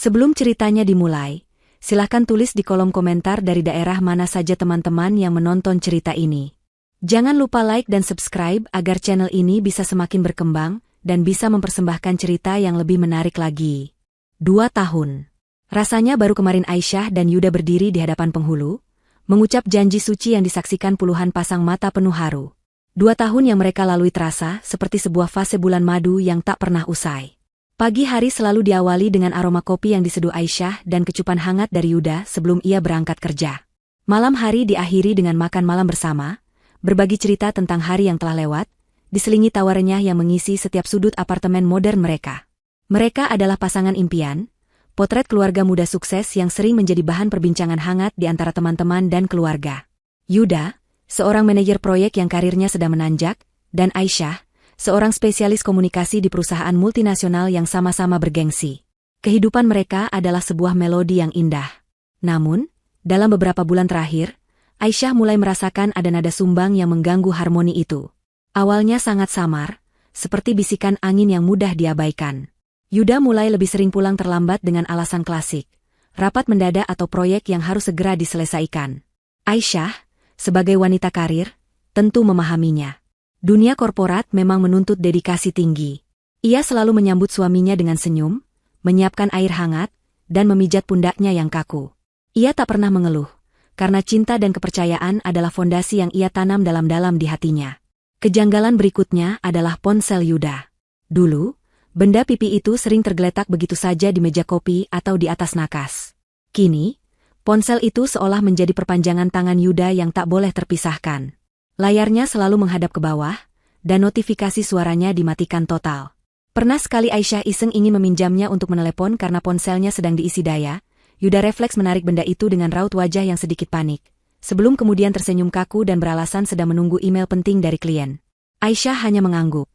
Sebelum ceritanya dimulai, silahkan tulis di kolom komentar dari daerah mana saja teman-teman yang menonton cerita ini. Jangan lupa like dan subscribe agar channel ini bisa semakin berkembang dan bisa mempersembahkan cerita yang lebih menarik lagi. 2 tahun. Rasanya baru kemarin Aisyah dan Yuda berdiri di hadapan penghulu, mengucap janji suci yang disaksikan puluhan pasang mata penuh haru. 2 tahun yang mereka lalui terasa seperti sebuah fase bulan madu yang tak pernah usai. Pagi hari selalu diawali dengan aroma kopi yang diseduh Aisyah dan kecupan hangat dari Yuda sebelum ia berangkat kerja. Malam hari diakhiri dengan makan malam bersama, berbagi cerita tentang hari yang telah lewat, diselingi tawa renyah yang mengisi setiap sudut apartemen modern mereka. Mereka adalah pasangan impian, potret keluarga muda sukses yang sering menjadi bahan perbincangan hangat di antara teman-teman dan keluarga. Yuda, seorang manajer proyek yang karirnya sedang menanjak, dan Aisyah, seorang spesialis komunikasi di perusahaan multinasional yang sama-sama bergengsi. Kehidupan mereka adalah sebuah melodi yang indah. Namun, dalam beberapa bulan terakhir, Aisyah mulai merasakan ada nada sumbang yang mengganggu harmoni itu. Awalnya sangat samar, seperti bisikan angin yang mudah diabaikan. Yuda mulai lebih sering pulang terlambat dengan alasan klasik, rapat mendadak atau proyek yang harus segera diselesaikan. Aisyah, sebagai wanita karir, tentu memahaminya. Dunia korporat memang menuntut dedikasi tinggi. Ia selalu menyambut suaminya dengan senyum, menyiapkan air hangat, dan memijat pundaknya yang kaku. Ia tak pernah mengeluh, karena cinta dan kepercayaan adalah fondasi yang ia tanam dalam-dalam di hatinya. Kejanggalan berikutnya adalah ponsel Yuda. Dulu, benda pipi itu sering tergeletak begitu saja di meja kopi atau di atas nakas. Kini, ponsel itu seolah menjadi perpanjangan tangan Yuda yang tak boleh terpisahkan. Layarnya selalu menghadap ke bawah, dan notifikasi suaranya dimatikan total. Pernah sekali Aisyah iseng ingin meminjamnya untuk menelepon karena ponselnya sedang diisi daya, Yuda refleks menarik benda itu dengan raut wajah yang sedikit panik, sebelum kemudian tersenyum kaku dan beralasan sedang menunggu email penting dari klien. Aisyah hanya mengangguk.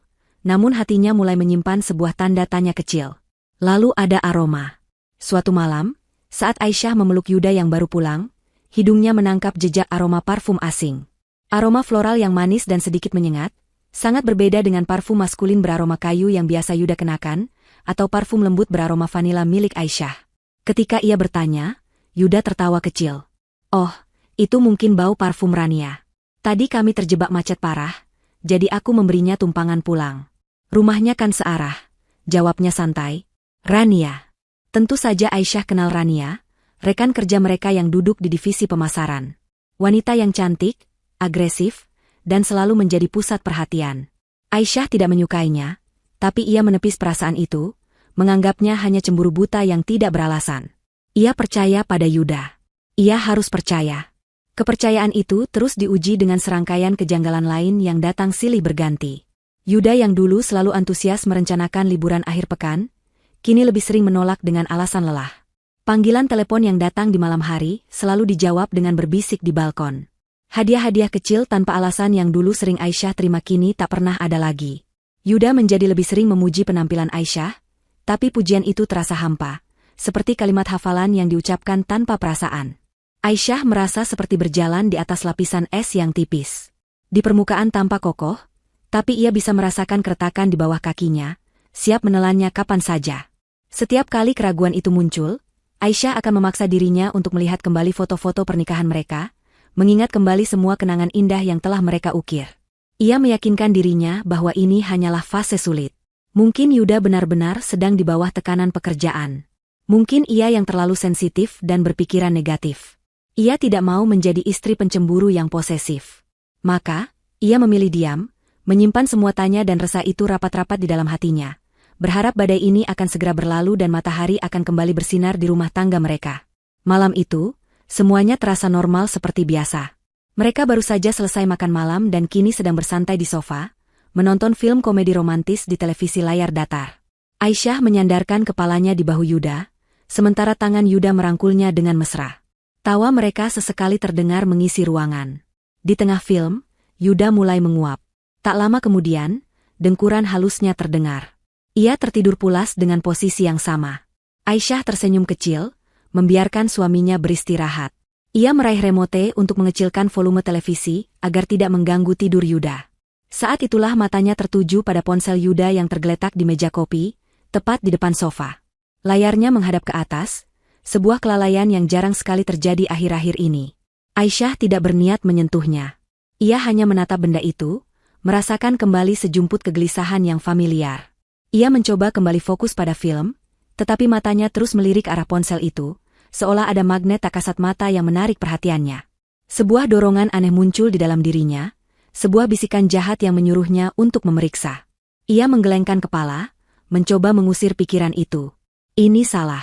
Namun hatinya mulai menyimpan sebuah tanda tanya kecil. Lalu ada aroma. Suatu malam, saat Aisyah memeluk Yuda yang baru pulang, hidungnya menangkap jejak aroma parfum asing. Aroma floral yang manis dan sedikit menyengat, sangat berbeda dengan parfum maskulin beraroma kayu yang biasa Yuda kenakan, atau parfum lembut beraroma vanila milik Aisyah. Ketika ia bertanya, Yuda tertawa kecil. Oh, itu mungkin bau parfum Rania. Tadi kami terjebak macet parah, jadi aku memberinya tumpangan pulang. Rumahnya kan searah, jawabnya santai. Rania. Tentu saja Aisyah kenal Rania, rekan kerja mereka yang duduk di divisi pemasaran. Wanita yang cantik, agresif, dan selalu menjadi pusat perhatian. Aisyah tidak menyukainya, tapi ia menepis perasaan itu, menganggapnya hanya cemburu buta yang tidak beralasan. Ia percaya pada Yuda. Ia harus percaya. Kepercayaan itu terus diuji dengan serangkaian kejanggalan lain yang datang silih berganti. Yuda yang dulu selalu antusias merencanakan liburan akhir pekan, kini lebih sering menolak dengan alasan lelah. Panggilan telepon yang datang di malam hari selalu dijawab dengan berbisik di balkon. Hadiah-hadiah kecil tanpa alasan yang dulu sering Aisyah terima kini tak pernah ada lagi. Yuda menjadi lebih sering memuji penampilan Aisyah, tapi pujian itu terasa hampa, seperti kalimat hafalan yang diucapkan tanpa perasaan. Aisyah merasa seperti berjalan di atas lapisan es yang tipis. Di permukaan tampak kokoh, tapi ia bisa merasakan keretakan di bawah kakinya, siap menelannya kapan saja. Setiap kali keraguan itu muncul, Aisyah akan memaksa dirinya untuk melihat kembali foto-foto pernikahan mereka, mengingat kembali semua kenangan indah yang telah mereka ukir. Ia meyakinkan dirinya bahwa ini hanyalah fase sulit. Mungkin Yuda benar-benar sedang di bawah tekanan pekerjaan. Mungkin ia yang terlalu sensitif dan berpikiran negatif. Ia tidak mau menjadi istri pencemburu yang posesif. Maka, ia memilih diam, menyimpan semua tanya dan rasa itu rapat-rapat di dalam hatinya, berharap badai ini akan segera berlalu dan matahari akan kembali bersinar di rumah tangga mereka. Malam itu, semuanya terasa normal seperti biasa. Mereka baru saja selesai makan malam dan kini sedang bersantai di sofa, menonton film komedi romantis di televisi layar datar. Aisyah menyandarkan kepalanya di bahu Yuda, sementara tangan Yuda merangkulnya dengan mesra. Tawa mereka sesekali terdengar mengisi ruangan. Di tengah film, Yuda mulai menguap. Tak lama kemudian, dengkuran halusnya terdengar. Ia tertidur pulas dengan posisi yang sama. Aisyah tersenyum kecil, membiarkan suaminya beristirahat. Ia meraih remote untuk mengecilkan volume televisi agar tidak mengganggu tidur Yuda. Saat itulah matanya tertuju pada ponsel Yuda yang tergeletak di meja kopi, tepat di depan sofa. Layarnya menghadap ke atas, sebuah kelalaian yang jarang sekali terjadi akhir-akhir ini. Aisyah tidak berniat menyentuhnya. Ia hanya menatap benda itu, merasakan kembali sejumput kegelisahan yang familiar. Ia mencoba kembali fokus pada film, tetapi matanya terus melirik arah ponsel itu, seolah ada magnet tak kasat mata yang menarik perhatiannya. Sebuah dorongan aneh muncul di dalam dirinya, sebuah bisikan jahat yang menyuruhnya untuk memeriksa. Ia menggelengkan kepala, mencoba mengusir pikiran itu. Ini salah.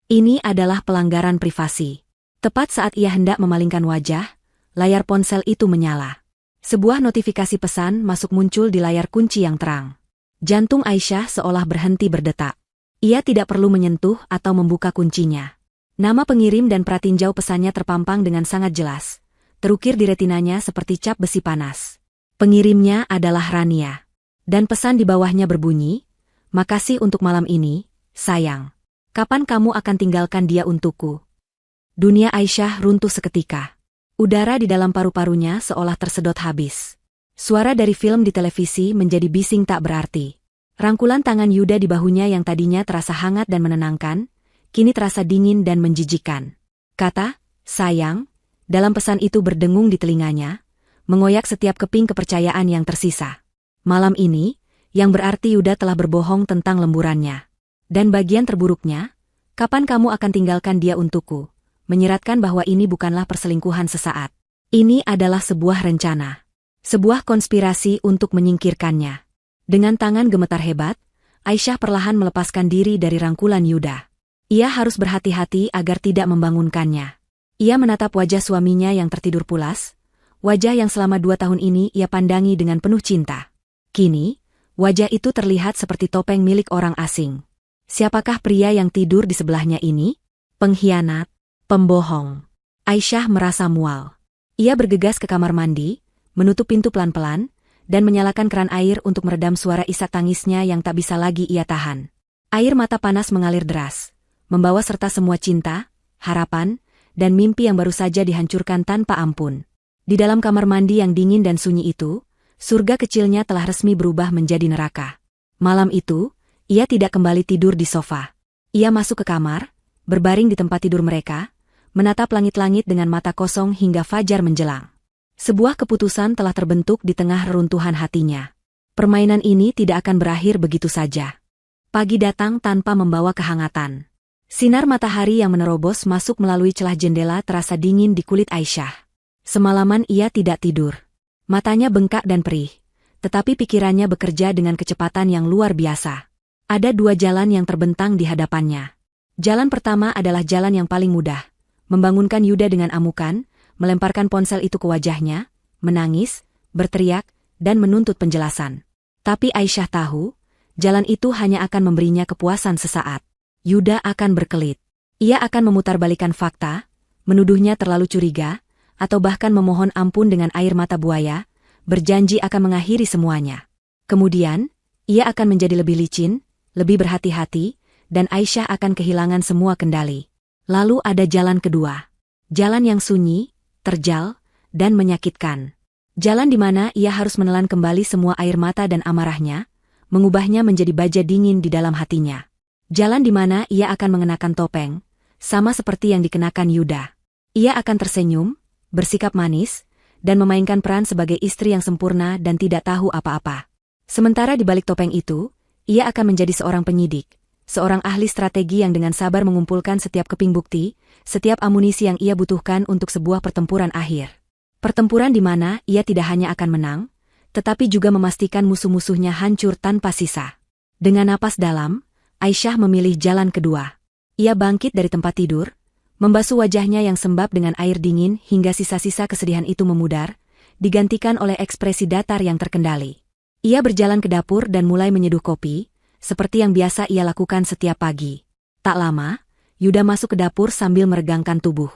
Ini adalah pelanggaran privasi. Tepat saat ia hendak memalingkan wajah, layar ponsel itu menyala. Sebuah notifikasi pesan masuk muncul di layar kunci yang terang. Jantung Aisyah seolah berhenti berdetak. Ia tidak perlu menyentuh atau membuka kuncinya. Nama pengirim dan pratinjau pesannya terpampang dengan sangat jelas. Terukir di retinanya seperti cap besi panas. Pengirimnya adalah Rania. Dan pesan di bawahnya berbunyi, "Makasih untuk malam ini, sayang. Kapan kamu akan tinggalkan dia untukku?" Dunia Aisyah runtuh seketika. Udara di dalam paru-parunya seolah tersedot habis. Suara dari film di televisi menjadi bising tak berarti. Rangkulan tangan Yuda di bahunya yang tadinya terasa hangat dan menenangkan, kini terasa dingin dan menjijikan. Kata, "Sayang," dalam pesan itu berdengung di telinganya, mengoyak setiap keping kepercayaan yang tersisa. Malam ini, yang berarti Yuda telah berbohong tentang lemburannya. Dan bagian terburuknya, "Kapan kamu akan tinggalkan dia untukku?" Menyiratkan bahwa ini bukanlah perselingkuhan sesaat. Ini adalah sebuah rencana. Sebuah konspirasi untuk menyingkirkannya. Dengan tangan gemetar hebat, Aisyah perlahan melepaskan diri dari rangkulan Yuda. Ia harus berhati-hati agar tidak membangunkannya. Ia menatap wajah suaminya yang tertidur pulas, wajah yang selama 2 tahun ini ia pandangi dengan penuh cinta. Kini, wajah itu terlihat seperti topeng milik orang asing. Siapakah pria yang tidur di sebelahnya ini? Pengkhianat, pembohong. Aisyah merasa mual. Ia bergegas ke kamar mandi, menutup pintu pelan-pelan, dan menyalakan keran air untuk meredam suara isak tangisnya yang tak bisa lagi ia tahan. Air mata panas mengalir deras, membawa serta semua cinta, harapan, dan mimpi yang baru saja dihancurkan tanpa ampun. Di dalam kamar mandi yang dingin dan sunyi itu, surga kecilnya telah resmi berubah menjadi neraka. Malam itu, ia tidak kembali tidur di sofa. Ia masuk ke kamar, berbaring di tempat tidur mereka, menatap langit-langit dengan mata kosong hingga fajar menjelang. Sebuah keputusan telah terbentuk di tengah reruntuhan hatinya. Permainan ini tidak akan berakhir begitu saja. Pagi datang tanpa membawa kehangatan. Sinar matahari yang menerobos masuk melalui celah jendela terasa dingin di kulit Aisyah. Semalaman ia tidak tidur. Matanya bengkak dan perih, tetapi pikirannya bekerja dengan kecepatan yang luar biasa. Ada 2 jalan yang terbentang di hadapannya. Jalan pertama adalah jalan yang paling mudah. Membangunkan Yuda dengan amukan, melemparkan ponsel itu ke wajahnya, menangis, berteriak, dan menuntut penjelasan. Tapi Aisyah tahu, jalan itu hanya akan memberinya kepuasan sesaat. Yuda akan berkelit. Ia akan memutarbalikkan fakta, menuduhnya terlalu curiga, atau bahkan memohon ampun dengan air mata buaya, berjanji akan mengakhiri semuanya. Kemudian, ia akan menjadi lebih licin, lebih berhati-hati, dan Aisyah akan kehilangan semua kendali. Lalu ada jalan kedua. Jalan yang sunyi, terjal, dan menyakitkan. Jalan di mana ia harus menelan kembali semua air mata dan amarahnya, mengubahnya menjadi baja dingin di dalam hatinya. Jalan di mana ia akan mengenakan topeng, sama seperti yang dikenakan Yuda. Ia akan tersenyum, bersikap manis, dan memainkan peran sebagai istri yang sempurna dan tidak tahu apa-apa. Sementara di balik topeng itu, ia akan menjadi seorang penyidik, seorang ahli strategi yang dengan sabar mengumpulkan setiap keping bukti, setiap amunisi yang ia butuhkan untuk sebuah pertempuran akhir. Pertempuran di mana ia tidak hanya akan menang, tetapi juga memastikan musuh-musuhnya hancur tanpa sisa. Dengan napas dalam, Aisyah memilih jalan kedua. Ia bangkit dari tempat tidur, membasuh wajahnya yang sembab dengan air dingin hingga sisa-sisa kesedihan itu memudar, digantikan oleh ekspresi datar yang terkendali. Ia berjalan ke dapur dan mulai menyeduh kopi, seperti yang biasa ia lakukan setiap pagi. Tak lama, Yuda masuk ke dapur sambil meregangkan tubuh.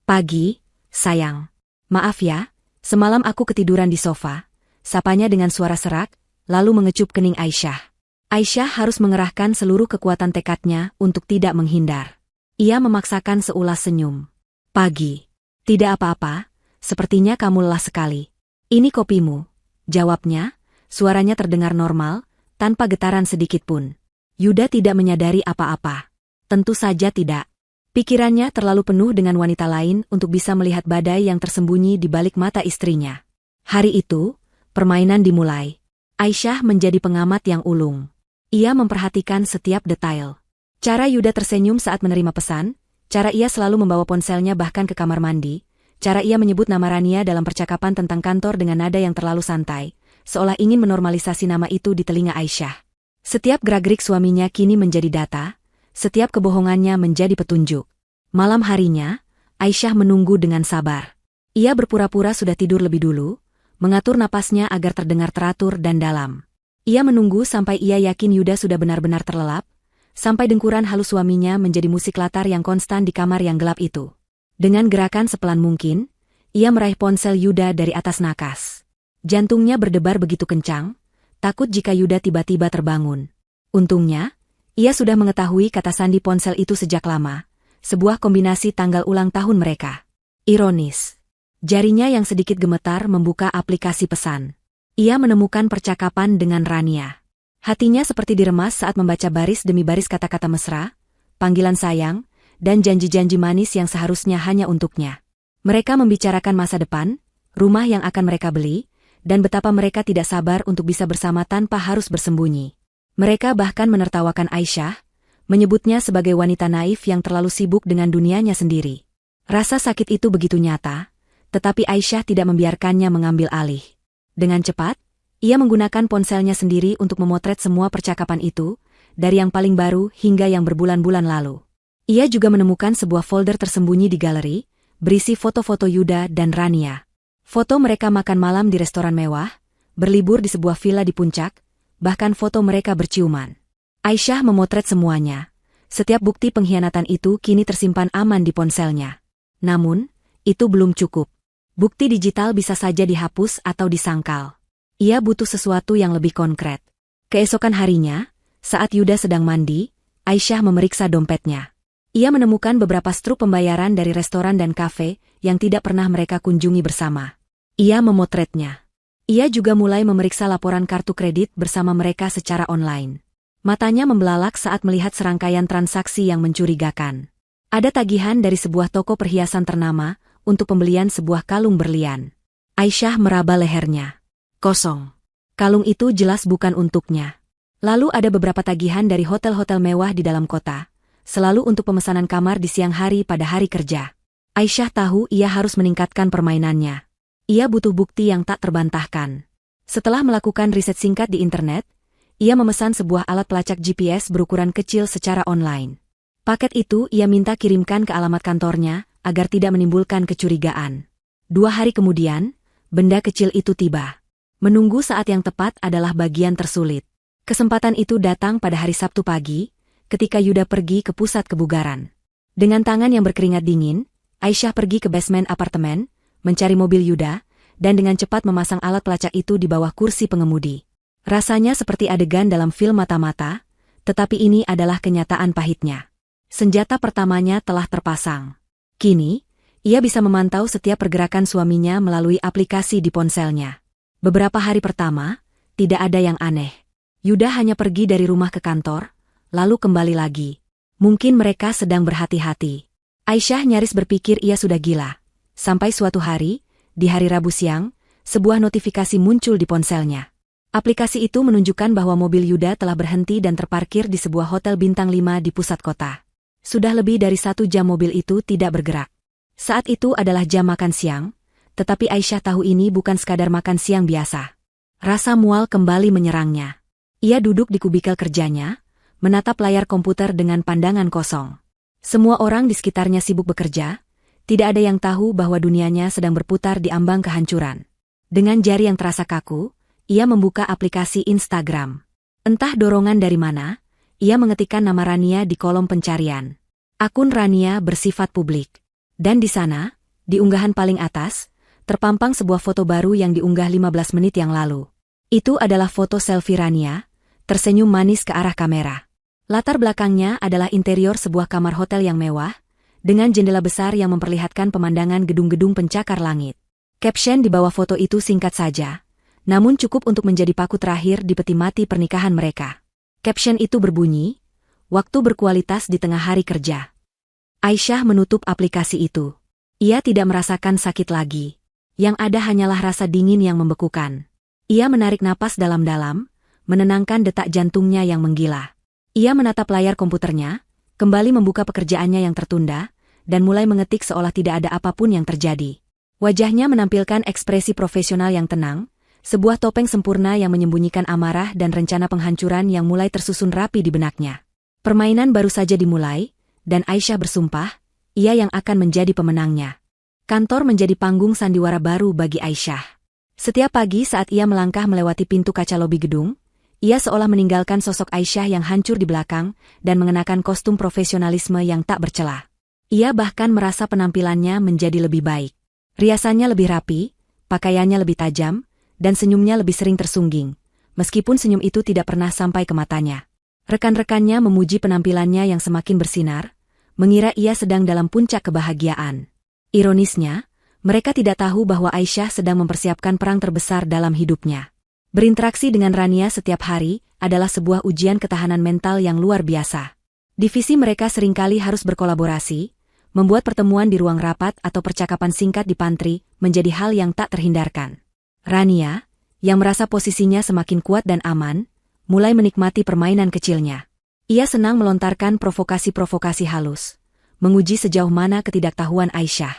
"Pagi, sayang. Maaf ya, semalam aku ketiduran di sofa," sapanya dengan suara serak, lalu mengecup kening Aisyah. Aisyah harus mengerahkan seluruh kekuatan tekadnya untuk tidak menghindar. Ia memaksakan seulas senyum. "Pagi. Tidak apa-apa, sepertinya kamu lelah sekali. Ini kopimu," jawabnya, suaranya terdengar normal, tanpa getaran sedikit pun. Yuda tidak menyadari apa-apa. Tentu saja tidak. Pikirannya terlalu penuh dengan wanita lain untuk bisa melihat badai yang tersembunyi di balik mata istrinya. Hari itu, permainan dimulai. Aisyah menjadi pengamat yang ulung. Ia memperhatikan setiap detail. Cara Yuda tersenyum saat menerima pesan, cara ia selalu membawa ponselnya bahkan ke kamar mandi, cara ia menyebut nama Rania dalam percakapan tentang kantor dengan nada yang terlalu santai, seolah ingin menormalisasi nama itu di telinga Aisyah. Setiap gerak-gerik suaminya kini menjadi data, setiap kebohongannya menjadi petunjuk. Malam harinya, Aisyah menunggu dengan sabar. Ia berpura-pura sudah tidur lebih dulu, mengatur napasnya agar terdengar teratur dan dalam. Ia menunggu sampai ia yakin Yuda sudah benar-benar terlelap, sampai dengkuran halus suaminya menjadi musik latar yang konstan di kamar yang gelap itu. Dengan gerakan sepelan mungkin, ia meraih ponsel Yuda dari atas nakas. Jantungnya berdebar begitu kencang, takut jika Yuda tiba-tiba terbangun. Untungnya, ia sudah mengetahui kata sandi ponsel itu sejak lama, sebuah kombinasi tanggal ulang tahun mereka. Ironis. Jarinya yang sedikit gemetar membuka aplikasi pesan. Ia menemukan percakapan dengan Rania. Hatinya seperti diremas saat membaca baris demi baris kata-kata mesra, panggilan sayang, dan janji-janji manis yang seharusnya hanya untuknya. Mereka membicarakan masa depan, rumah yang akan mereka beli, dan betapa mereka tidak sabar untuk bisa bersama tanpa harus bersembunyi. Mereka bahkan menertawakan Aisyah, menyebutnya sebagai wanita naif yang terlalu sibuk dengan dunianya sendiri. Rasa sakit itu begitu nyata, tetapi Aisyah tidak membiarkannya mengambil alih. Dengan cepat, ia menggunakan ponselnya sendiri untuk memotret semua percakapan itu, dari yang paling baru hingga yang berbulan-bulan lalu. Ia juga menemukan sebuah folder tersembunyi di galeri, berisi foto-foto Yuda dan Rania. Foto mereka makan malam di restoran mewah, berlibur di sebuah villa di puncak, bahkan foto mereka berciuman. Aisyah memotret semuanya. Setiap bukti pengkhianatan itu kini tersimpan aman di ponselnya. Namun, itu belum cukup. Bukti digital bisa saja dihapus atau disangkal. Ia butuh sesuatu yang lebih konkret. Keesokan harinya, saat Yuda sedang mandi, Aisyah memeriksa dompetnya. Ia menemukan beberapa struk pembayaran dari restoran dan kafe yang tidak pernah mereka kunjungi bersama. Ia memotretnya. Ia juga mulai memeriksa laporan kartu kredit bersama mereka secara online. Matanya membelalak saat melihat serangkaian transaksi yang mencurigakan. Ada tagihan dari sebuah toko perhiasan ternama untuk pembelian sebuah kalung berlian. Aisyah meraba lehernya. Kosong. Kalung itu jelas bukan untuknya. Lalu ada beberapa tagihan dari hotel-hotel mewah di dalam kota, selalu untuk pemesanan kamar di siang hari pada hari kerja. Aisyah tahu ia harus meningkatkan permainannya. Ia butuh bukti yang tak terbantahkan. Setelah melakukan riset singkat di internet, ia memesan sebuah alat pelacak GPS berukuran kecil secara online. Paket itu ia minta kirimkan ke alamat kantornya agar tidak menimbulkan kecurigaan. 2 hari kemudian, benda kecil itu tiba. Menunggu saat yang tepat adalah bagian tersulit. Kesempatan itu datang pada hari Sabtu pagi, ketika Yuda pergi ke pusat kebugaran. Dengan tangan yang berkeringat dingin, Aisyah pergi ke basement apartemen, mencari mobil Yuda, dan dengan cepat memasang alat pelacak itu di bawah kursi pengemudi. Rasanya seperti adegan dalam film mata-mata, tetapi ini adalah kenyataan pahitnya. Senjata pertamanya telah terpasang. Kini, ia bisa memantau setiap pergerakan suaminya melalui aplikasi di ponselnya. Beberapa hari pertama, tidak ada yang aneh. Yuda hanya pergi dari rumah ke kantor, lalu kembali lagi. Mungkin mereka sedang berhati-hati. Aisyah nyaris berpikir ia sudah gila. Sampai suatu hari, di hari Rabu siang, sebuah notifikasi muncul di ponselnya. Aplikasi itu menunjukkan bahwa mobil Yuda telah berhenti dan terparkir di sebuah hotel bintang 5 di pusat kota. Sudah lebih dari 1 jam mobil itu tidak bergerak. Saat itu adalah jam makan siang, tetapi Aisyah tahu ini bukan sekadar makan siang biasa. Rasa mual kembali menyerangnya. Ia duduk di kubikel kerjanya, menatap layar komputer dengan pandangan kosong. Semua orang di sekitarnya sibuk bekerja, tidak ada yang tahu bahwa dunianya sedang berputar di ambang kehancuran. Dengan jari yang terasa kaku, ia membuka aplikasi Instagram. Entah dorongan dari mana, ia mengetikkan nama Rania di kolom pencarian. Akun Rania bersifat publik. Dan di sana, di unggahan paling atas, terpampang sebuah foto baru yang diunggah 15 menit yang lalu. Itu adalah foto selfie Rania, tersenyum manis ke arah kamera. Latar belakangnya adalah interior sebuah kamar hotel yang mewah, dengan jendela besar yang memperlihatkan pemandangan gedung-gedung pencakar langit. Caption di bawah foto itu singkat saja, namun cukup untuk menjadi paku terakhir di peti mati pernikahan mereka. Caption itu berbunyi, Waktu berkualitas di tengah hari kerja. Aisyah menutup aplikasi itu. Ia tidak merasakan sakit lagi. Yang ada hanyalah rasa dingin yang membekukan. Ia menarik napas dalam-dalam, menenangkan detak jantungnya yang menggila. Ia menatap layar komputernya, kembali membuka pekerjaannya yang tertunda, dan mulai mengetik seolah tidak ada apapun yang terjadi. Wajahnya menampilkan ekspresi profesional yang tenang, sebuah topeng sempurna yang menyembunyikan amarah dan rencana penghancuran yang mulai tersusun rapi di benaknya. Permainan baru saja dimulai, dan Aisyah bersumpah, ia yang akan menjadi pemenangnya. Kantor menjadi panggung sandiwara baru bagi Aisyah. Setiap pagi saat ia melangkah melewati pintu kaca lobi gedung, ia seolah meninggalkan sosok Aisyah yang hancur di belakang dan mengenakan kostum profesionalisme yang tak bercelah. Ia bahkan merasa penampilannya menjadi lebih baik. Riasannya lebih rapi, pakaiannya lebih tajam, dan senyumnya lebih sering tersungging, meskipun senyum itu tidak pernah sampai ke matanya. Rekan-rekannya memuji penampilannya yang semakin bersinar, mengira ia sedang dalam puncak kebahagiaan. Ironisnya, mereka tidak tahu bahwa Aisyah sedang mempersiapkan perang terbesar dalam hidupnya. Berinteraksi dengan Rania setiap hari adalah sebuah ujian ketahanan mental yang luar biasa. Divisi mereka seringkali harus berkolaborasi, membuat pertemuan di ruang rapat atau percakapan singkat di pantry menjadi hal yang tak terhindarkan. Rania, yang merasa posisinya semakin kuat dan aman, mulai menikmati permainan kecilnya. Ia senang melontarkan provokasi-provokasi halus, menguji sejauh mana ketidaktahuan Aisyah.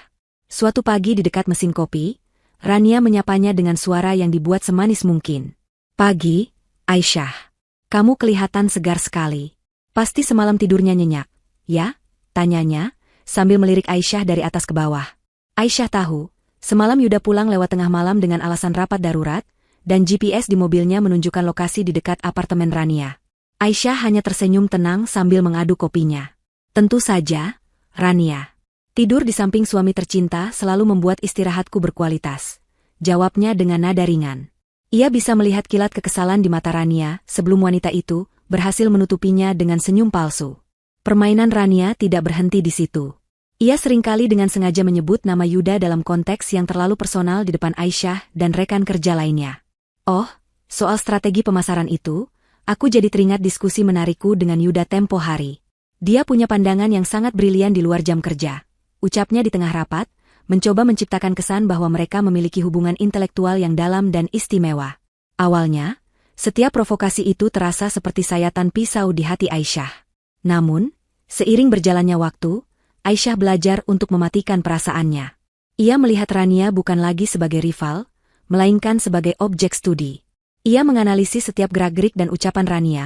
Suatu pagi di dekat mesin kopi, Rania menyapanya dengan suara yang dibuat semanis mungkin. "Pagi, Aisyah. Kamu kelihatan segar sekali. Pasti semalam tidurnya nyenyak, ya?" tanyanya, sambil melirik Aisyah dari atas ke bawah. Aisyah tahu, semalam Yuda pulang lewat tengah malam dengan alasan rapat darurat, dan GPS di mobilnya menunjukkan lokasi di dekat apartemen Rania. Aisyah hanya tersenyum tenang sambil mengaduk kopinya. "Tentu saja, Rania. Tidur di samping suami tercinta selalu membuat istirahatku berkualitas," jawabnya dengan nada ringan. Ia bisa melihat kilat kekesalan di mata Rania sebelum wanita itu berhasil menutupinya dengan senyum palsu. Permainan Rania tidak berhenti di situ. Ia seringkali dengan sengaja menyebut nama Yuda dalam konteks yang terlalu personal di depan Aisyah dan rekan kerja lainnya. "Oh, soal strategi pemasaran itu, aku jadi teringat diskusi menarikku dengan Yuda tempo hari. Dia punya pandangan yang sangat brilian di luar jam kerja," ucapnya di tengah rapat, mencoba menciptakan kesan bahwa mereka memiliki hubungan intelektual yang dalam dan istimewa. Awalnya, setiap provokasi itu terasa seperti sayatan pisau di hati Aisyah. Namun, seiring berjalannya waktu, Aisyah belajar untuk mematikan perasaannya. Ia melihat Rania bukan lagi sebagai rival, melainkan sebagai objek studi. Ia menganalisis setiap gerak-gerik dan ucapan Rania,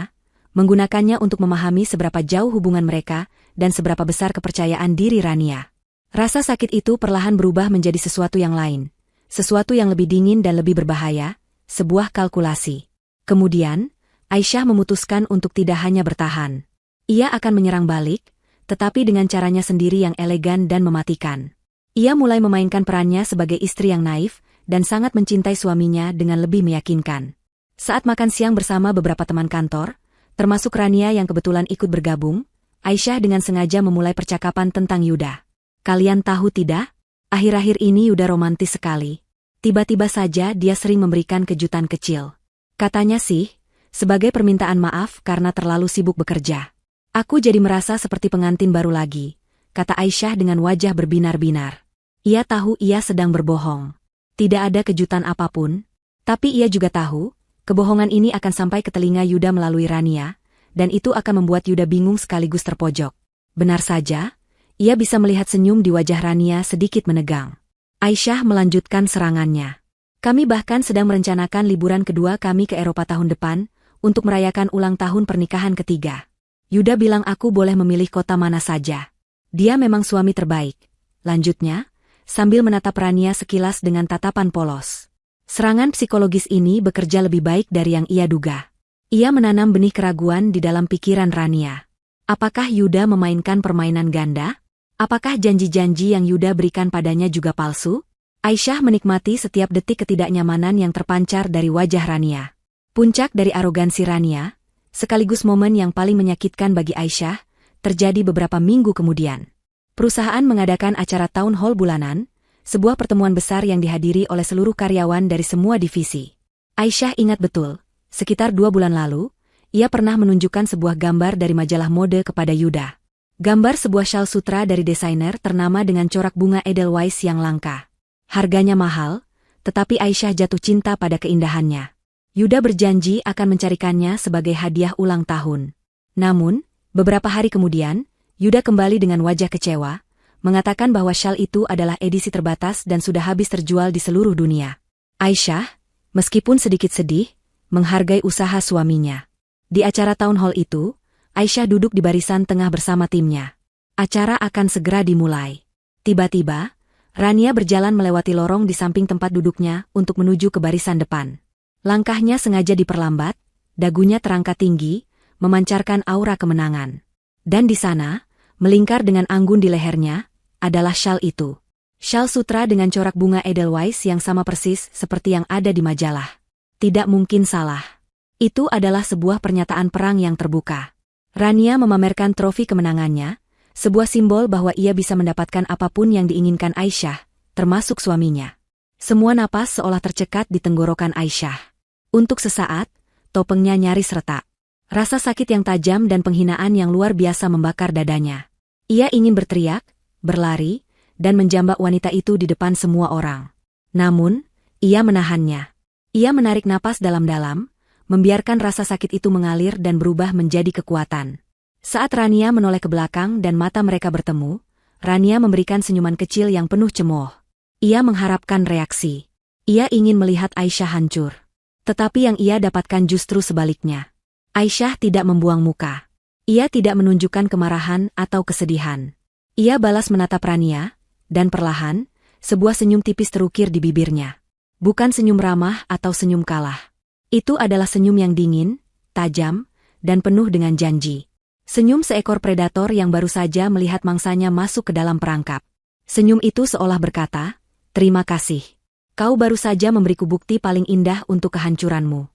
menggunakannya untuk memahami seberapa jauh hubungan mereka dan seberapa besar kepercayaan diri Rania. Rasa sakit itu perlahan berubah menjadi sesuatu yang lain, sesuatu yang lebih dingin dan lebih berbahaya, sebuah kalkulasi. Kemudian, Aisyah memutuskan untuk tidak hanya bertahan. Ia akan menyerang balik, tetapi dengan caranya sendiri yang elegan dan mematikan. Ia mulai memainkan perannya sebagai istri yang naif dan sangat mencintai suaminya dengan lebih meyakinkan. Saat makan siang bersama beberapa teman kantor, termasuk Rania yang kebetulan ikut bergabung, Aisyah dengan sengaja memulai percakapan tentang Yuda. "Kalian tahu tidak? Akhir-akhir ini Yuda romantis sekali. Tiba-tiba saja dia sering memberikan kejutan kecil. Katanya sih, sebagai permintaan maaf karena terlalu sibuk bekerja. Aku jadi merasa seperti pengantin baru lagi," kata Aisyah dengan wajah berbinar-binar. Ia tahu ia sedang berbohong. Tidak ada kejutan apapun, tapi ia juga tahu, kebohongan ini akan sampai ke telinga Yuda melalui Rania, dan itu akan membuat Yuda bingung sekaligus terpojok. Benar saja, ia bisa melihat senyum di wajah Rania sedikit menegang. Aisyah melanjutkan serangannya. "Kami bahkan sedang merencanakan liburan kedua kami ke Eropa tahun depan, untuk merayakan ulang tahun pernikahan ketiga. Yuda bilang aku boleh memilih kota mana saja. Dia memang suami terbaik," lanjutnya, sambil menatap Rania sekilas dengan tatapan polos. Serangan psikologis ini bekerja lebih baik dari yang ia duga. Ia menanam benih keraguan di dalam pikiran Rania. Apakah Yuda memainkan permainan ganda? Apakah janji-janji yang Yuda berikan padanya juga palsu? Aisyah menikmati setiap detik ketidaknyamanan yang terpancar dari wajah Rania. Puncak dari arogansi Rania, sekaligus momen yang paling menyakitkan bagi Aisyah, terjadi beberapa minggu kemudian. Perusahaan mengadakan acara town hall bulanan, sebuah pertemuan besar yang dihadiri oleh seluruh karyawan dari semua divisi. Aisyah ingat betul, sekitar 2 bulan lalu, ia pernah menunjukkan sebuah gambar dari majalah mode kepada Yuda. Gambar sebuah syal sutra dari desainer ternama dengan corak bunga Edelweiss yang langka. Harganya mahal, tetapi Aisyah jatuh cinta pada keindahannya. Yuda berjanji akan mencarikannya sebagai hadiah ulang tahun. Namun, beberapa hari kemudian, Yuda kembali dengan wajah kecewa, mengatakan bahwa syal itu adalah edisi terbatas dan sudah habis terjual di seluruh dunia. Aisyah, meskipun sedikit sedih, menghargai usaha suaminya. Di acara town hall itu, Aisyah duduk di barisan tengah bersama timnya. Acara akan segera dimulai. Tiba-tiba, Rania berjalan melewati lorong di samping tempat duduknya untuk menuju ke barisan depan. Langkahnya sengaja diperlambat, dagunya terangkat tinggi, memancarkan aura kemenangan. Dan di sana, melingkar dengan anggun di lehernya, adalah syal itu. Syal sutra dengan corak bunga Edelweiss yang sama persis seperti yang ada di majalah. Tidak mungkin salah. Itu adalah sebuah pernyataan perang yang terbuka. Rania memamerkan trofi kemenangannya, sebuah simbol bahwa ia bisa mendapatkan apapun yang diinginkan Aisyah, termasuk suaminya. Semua napas seolah tercekat di tenggorokan Aisyah. Untuk sesaat, topengnya nyaris retak. Rasa sakit yang tajam dan penghinaan yang luar biasa membakar dadanya. Ia ingin berteriak, berlari, dan menjambak wanita itu di depan semua orang. Namun, ia menahannya. Ia menarik napas dalam-dalam, membiarkan rasa sakit itu mengalir dan berubah menjadi kekuatan. Saat Rania menoleh ke belakang dan mata mereka bertemu, Rania memberikan senyuman kecil yang penuh cemooh. Ia mengharapkan reaksi. Ia ingin melihat Aisyah hancur. Tetapi yang ia dapatkan justru sebaliknya. Aisyah tidak membuang muka. Ia tidak menunjukkan kemarahan atau kesedihan. Ia balas menatap Rania, dan perlahan, sebuah senyum tipis terukir di bibirnya. Bukan senyum ramah atau senyum kalah. Itu adalah senyum yang dingin, tajam, dan penuh dengan janji. Senyum seekor predator yang baru saja melihat mangsanya masuk ke dalam perangkap. Senyum itu seolah berkata, "Terima kasih. Kau baru saja memberiku bukti paling indah untuk kehancuranmu."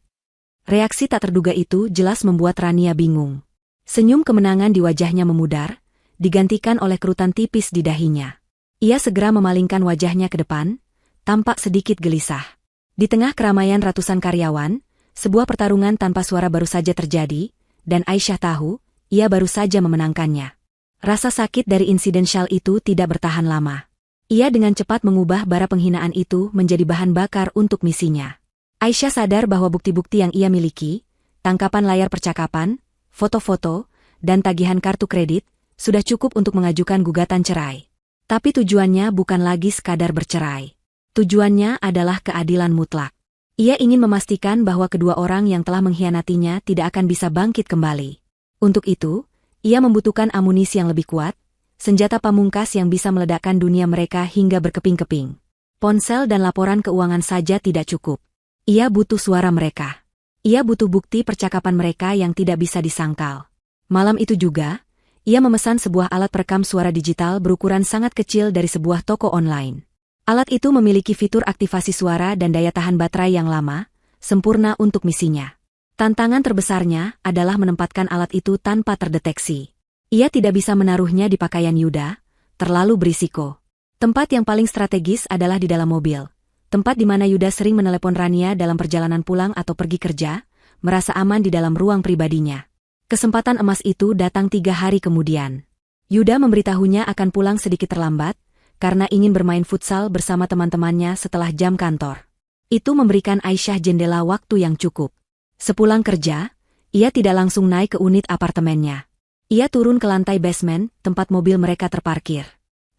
Reaksi tak terduga itu jelas membuat Rania bingung. Senyum kemenangan di wajahnya memudar, digantikan oleh kerutan tipis di dahinya. Ia segera memalingkan wajahnya ke depan, tampak sedikit gelisah. Di tengah keramaian ratusan karyawan, sebuah pertarungan tanpa suara baru saja terjadi, dan Aisyah tahu, ia baru saja memenangkannya. Rasa sakit dari insiden syal itu tidak bertahan lama. Ia dengan cepat mengubah bara penghinaan itu menjadi bahan bakar untuk misinya. Aisyah sadar bahwa bukti-bukti yang ia miliki, tangkapan layar percakapan, foto-foto, dan tagihan kartu kredit, sudah cukup untuk mengajukan gugatan cerai. Tapi tujuannya bukan lagi sekadar bercerai. Tujuannya adalah keadilan mutlak. Ia ingin memastikan bahwa kedua orang yang telah mengkhianatinya tidak akan bisa bangkit kembali. Untuk itu, ia membutuhkan amunisi yang lebih kuat, senjata pamungkas yang bisa meledakkan dunia mereka hingga berkeping-keping. Ponsel dan laporan keuangan saja tidak cukup. Ia butuh suara mereka. Ia butuh bukti percakapan mereka yang tidak bisa disangkal. Malam itu juga, ia memesan sebuah alat perekam suara digital berukuran sangat kecil dari sebuah toko online. Alat itu memiliki fitur aktivasi suara dan daya tahan baterai yang lama, sempurna untuk misinya. Tantangan terbesarnya adalah menempatkan alat itu tanpa terdeteksi. Ia tidak bisa menaruhnya di pakaian Yuda, terlalu berisiko. Tempat yang paling strategis adalah di dalam mobil. Tempat di mana Yuda sering menelepon Rania dalam perjalanan pulang atau pergi kerja, merasa aman di dalam ruang pribadinya. Kesempatan emas itu datang 3 hari kemudian. Yuda memberitahunya akan pulang sedikit terlambat, karena ingin bermain futsal bersama teman-temannya setelah jam kantor. Itu memberikan Aisyah jendela waktu yang cukup. Sepulang kerja, ia tidak langsung naik ke unit apartemennya. Ia turun ke lantai basement, tempat mobil mereka terparkir.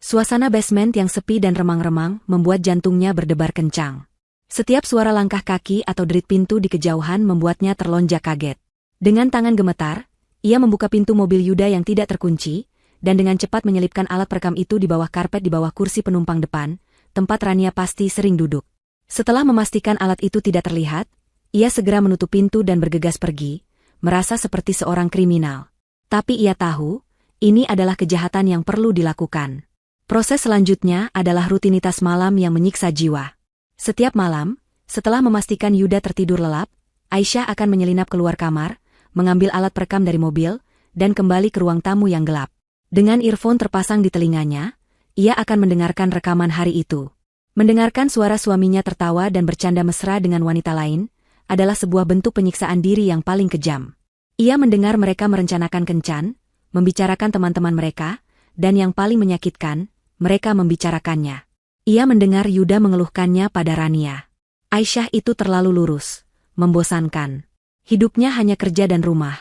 Suasana basement yang sepi dan remang-remang membuat jantungnya berdebar kencang. Setiap suara langkah kaki atau derit pintu di kejauhan membuatnya terlonjak kaget. Dengan tangan gemetar, ia membuka pintu mobil Yuda yang tidak terkunci, dan dengan cepat menyelipkan alat perekam itu di bawah karpet di bawah kursi penumpang depan, tempat Rania pasti sering duduk. Setelah memastikan alat itu tidak terlihat, ia segera menutup pintu dan bergegas pergi, merasa seperti seorang kriminal. Tapi ia tahu, ini adalah kejahatan yang perlu dilakukan. Proses selanjutnya adalah rutinitas malam yang menyiksa jiwa. Setiap malam, setelah memastikan Yuda tertidur lelap, Aisyah akan menyelinap keluar kamar, mengambil alat perekam dari mobil, dan kembali ke ruang tamu yang gelap. Dengan earphone terpasang di telinganya, ia akan mendengarkan rekaman hari itu. Mendengarkan suara suaminya tertawa dan bercanda mesra dengan wanita lain, adalah sebuah bentuk penyiksaan diri yang paling kejam. Ia mendengar mereka merencanakan kencan, membicarakan teman-teman mereka, dan yang paling menyakitkan, mereka membicarakannya. Ia mendengar Yuda mengeluhkannya pada Rania. Aisyah itu terlalu lurus, membosankan. Hidupnya hanya kerja dan rumah,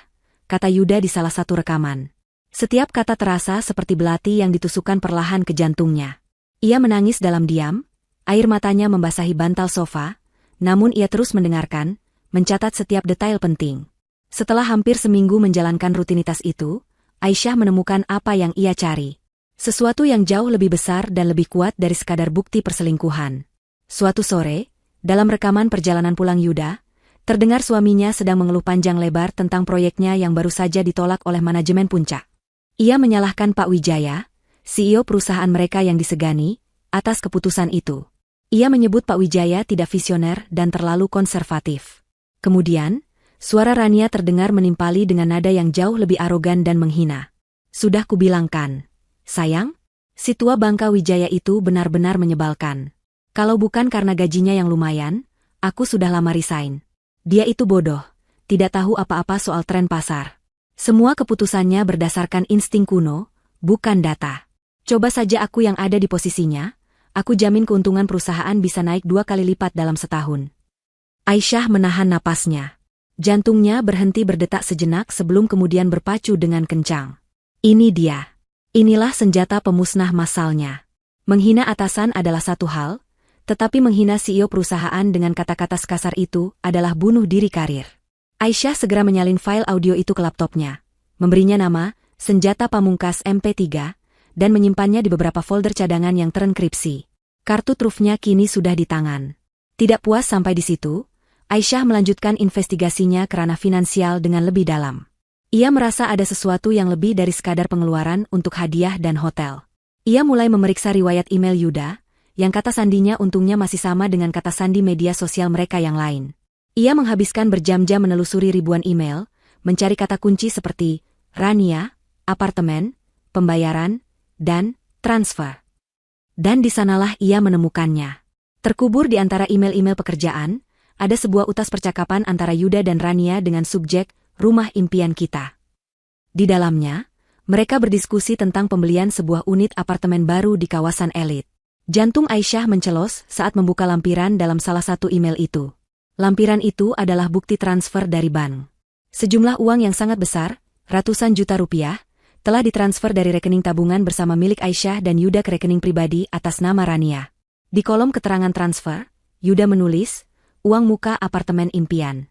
kata Yuda di salah satu rekaman. Setiap kata terasa seperti belati yang ditusukkan perlahan ke jantungnya. Ia menangis dalam diam, air matanya membasahi bantal sofa, namun ia terus mendengarkan, mencatat setiap detail penting. Setelah hampir seminggu menjalankan rutinitas itu, Aisyah menemukan apa yang ia cari. Sesuatu yang jauh lebih besar dan lebih kuat dari sekadar bukti perselingkuhan. Suatu sore, dalam rekaman perjalanan pulang Yuda, terdengar suaminya sedang mengeluh panjang lebar tentang proyeknya yang baru saja ditolak oleh manajemen Puncak. Ia menyalahkan Pak Wijaya, CEO perusahaan mereka yang disegani, atas keputusan itu. Ia menyebut Pak Wijaya tidak visioner dan terlalu konservatif. Kemudian, suara Rania terdengar menimpali dengan nada yang jauh lebih arogan dan menghina. Sudah kubilangkan. Sayang, si tua bangka Wijaya itu benar-benar menyebalkan. Kalau bukan karena gajinya yang lumayan, aku sudah lama resign. Dia itu bodoh, tidak tahu apa-apa soal tren pasar. Semua keputusannya berdasarkan insting kuno, bukan data. Coba saja aku yang ada di posisinya, aku jamin keuntungan perusahaan bisa naik 2 kali lipat dalam setahun. Aisyah menahan napasnya. Jantungnya berhenti berdetak sejenak sebelum kemudian berpacu dengan kencang. Ini dia. Inilah senjata pemusnah massalnya. Menghina atasan adalah satu hal, tetapi menghina CEO perusahaan dengan kata-kata sekasar itu adalah bunuh diri karir. Aisyah segera menyalin file audio itu ke laptopnya, memberinya nama, senjata pamungkas MP3, dan menyimpannya di beberapa folder cadangan yang terenkripsi. Kartu trufnya kini sudah di tangan. Tidak puas sampai di situ, Aisyah melanjutkan investigasinya ke ranah finansial dengan lebih dalam. Ia merasa ada sesuatu yang lebih dari sekadar pengeluaran untuk hadiah dan hotel. Ia mulai memeriksa riwayat email Yuda, yang kata sandinya untungnya masih sama dengan kata sandi media sosial mereka yang lain. Ia menghabiskan berjam-jam menelusuri ribuan email, mencari kata kunci seperti Rania, apartemen, pembayaran, dan transfer. Dan di sanalah ia menemukannya. Terkubur di antara email-email pekerjaan, ada sebuah utas percakapan antara Yuda dan Rania dengan subjek Rumah Impian Kita. Di dalamnya, mereka berdiskusi tentang pembelian sebuah unit apartemen baru di kawasan elit. Jantung Aisyah mencelos saat membuka lampiran dalam salah satu email itu. Lampiran itu adalah bukti transfer dari bank. Sejumlah uang yang sangat besar, ratusan juta rupiah, telah ditransfer dari rekening tabungan bersama milik Aisyah dan Yuda ke rekening pribadi atas nama Rania. Di kolom keterangan transfer, Yuda menulis, uang muka apartemen impian.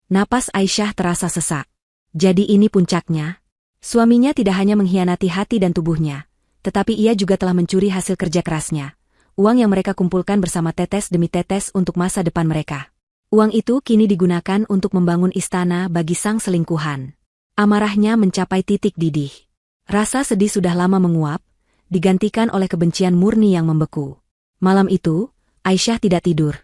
Napas Aisyah terasa sesak. Jadi ini puncaknya. Suaminya tidak hanya mengkhianati hati dan tubuhnya, tetapi ia juga telah mencuri hasil kerja kerasnya. Uang yang mereka kumpulkan bersama tetes demi tetes untuk masa depan mereka. Uang itu kini digunakan untuk membangun istana bagi sang selingkuhan. Amarahnya mencapai titik didih. Rasa sedih sudah lama menguap, digantikan oleh kebencian murni yang membeku. Malam itu, Aisyah tidak tidur.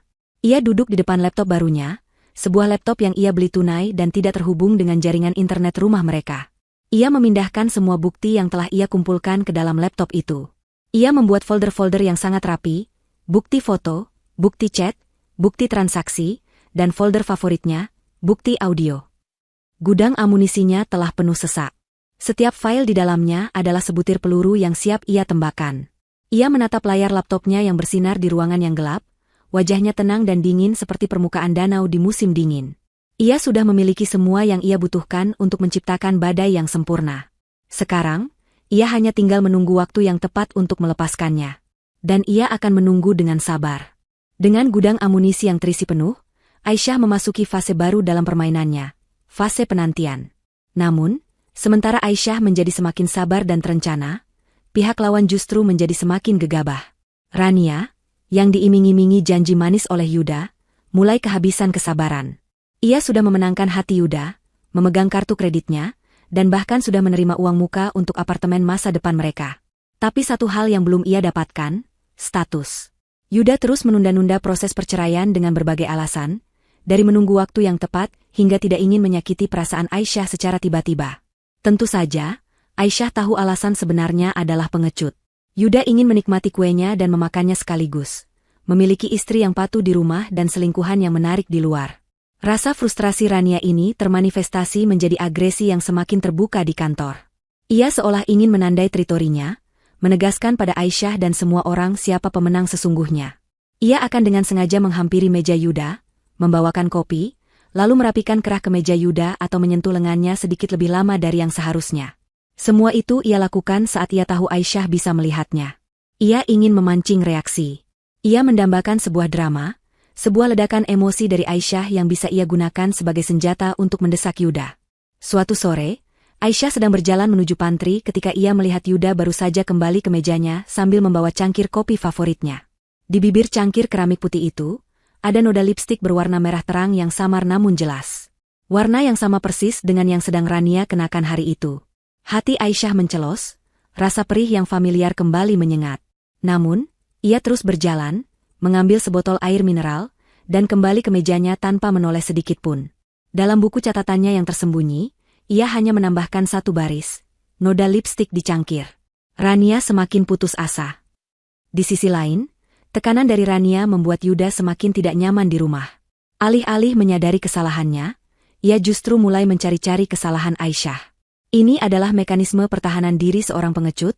Ia duduk di depan laptop barunya, sebuah laptop yang ia beli tunai dan tidak terhubung dengan jaringan internet rumah mereka. Ia memindahkan semua bukti yang telah ia kumpulkan ke dalam laptop itu. Ia membuat folder-folder yang sangat rapi, bukti foto, bukti chat, bukti transaksi, dan folder favoritnya, bukti audio. Gudang amunisinya telah penuh sesak. Setiap file di dalamnya adalah sebutir peluru yang siap ia tembakan. Ia menatap layar laptopnya yang bersinar di ruangan yang gelap, wajahnya tenang dan dingin seperti permukaan danau di musim dingin. Ia sudah memiliki semua yang ia butuhkan untuk menciptakan badai yang sempurna. Sekarang, ia hanya tinggal menunggu waktu yang tepat untuk melepaskannya. Dan ia akan menunggu dengan sabar. Dengan gudang amunisi yang terisi penuh, Aisyah memasuki fase baru dalam permainannya, fase penantian. Namun, sementara Aisyah menjadi semakin sabar dan terencana, pihak lawan justru menjadi semakin gegabah. Rania, yang diiming-imingi janji manis oleh Yuda, mulai kehabisan kesabaran. Ia sudah memenangkan hati Yuda, memegang kartu kreditnya, dan bahkan sudah menerima uang muka untuk apartemen masa depan mereka. Tapi satu hal yang belum ia dapatkan, status. Yuda terus menunda-nunda proses perceraian dengan berbagai alasan, dari menunggu waktu yang tepat hingga tidak ingin menyakiti perasaan Aisyah secara tiba-tiba. Tentu saja, Aisyah tahu alasan sebenarnya adalah pengecut. Yuda ingin menikmati kuenya dan memakannya sekaligus. Memiliki istri yang patuh di rumah dan selingkuhan yang menarik di luar. Rasa frustrasi Rania ini termanifestasi menjadi agresi yang semakin terbuka di kantor. Ia seolah ingin menandai teritorinya, menegaskan pada Aisyah dan semua orang siapa pemenang sesungguhnya. Ia akan dengan sengaja menghampiri meja Yuda, membawakan kopi, lalu merapikan kerah kemeja Yuda atau menyentuh lengannya sedikit lebih lama dari yang seharusnya. Semua itu ia lakukan saat ia tahu Aisyah bisa melihatnya. Ia ingin memancing reaksi. Ia mendambakan sebuah drama, sebuah ledakan emosi dari Aisyah yang bisa ia gunakan sebagai senjata untuk mendesak Yuda. Suatu sore, Aisyah sedang berjalan menuju pantry ketika ia melihat Yuda baru saja kembali ke mejanya sambil membawa cangkir kopi favoritnya. Di bibir cangkir keramik putih itu, ada noda lipstik berwarna merah terang yang samar namun jelas. Warna yang sama persis dengan yang sedang Rania kenakan hari itu. Hati Aisyah mencelos, rasa perih yang familiar kembali menyengat. Namun, ia terus berjalan, mengambil sebotol air mineral, dan kembali ke mejanya tanpa menoleh sedikit pun. Dalam buku catatannya yang tersembunyi, ia hanya menambahkan satu baris, noda lipstik di cangkir. Rania semakin putus asa. Di sisi lain, tekanan dari Rania membuat Yuda semakin tidak nyaman di rumah. Alih-alih menyadari kesalahannya, ia justru mulai mencari-cari kesalahan Aisyah. Ini adalah mekanisme pertahanan diri seorang pengecut,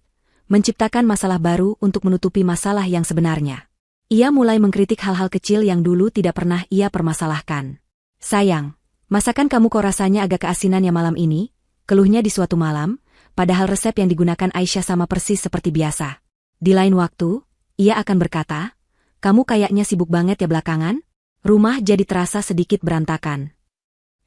menciptakan masalah baru untuk menutupi masalah yang sebenarnya. Ia mulai mengkritik hal-hal kecil yang dulu tidak pernah ia permasalahkan. Sayang, masakan kamu kok rasanya agak keasinan ya malam ini? Keluhnya di suatu malam, padahal resep yang digunakan Aisyah sama persis seperti biasa. Di lain waktu, ia akan berkata, kamu kayaknya sibuk banget ya belakangan? Rumah jadi terasa sedikit berantakan.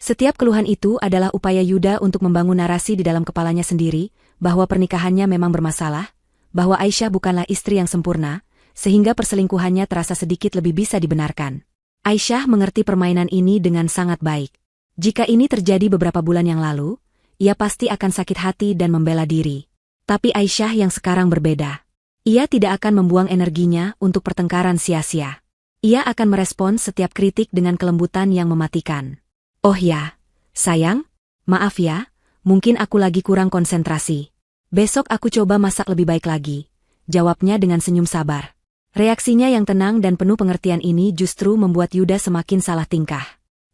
Setiap keluhan itu adalah upaya Yuda untuk membangun narasi di dalam kepalanya sendiri, bahwa pernikahannya memang bermasalah, bahwa Aisyah bukanlah istri yang sempurna, sehingga perselingkuhannya terasa sedikit lebih bisa dibenarkan. Aisyah mengerti permainan ini dengan sangat baik. Jika ini terjadi beberapa bulan yang lalu, ia pasti akan sakit hati dan membela diri. Tapi Aisyah yang sekarang berbeda. Ia tidak akan membuang energinya untuk pertengkaran sia-sia. Ia akan merespons setiap kritik dengan kelembutan yang mematikan. Oh ya, sayang, maaf ya, mungkin aku lagi kurang konsentrasi. Besok aku coba masak lebih baik lagi, jawabnya dengan senyum sabar. Reaksinya yang tenang dan penuh pengertian ini justru membuat Yuda semakin salah tingkah.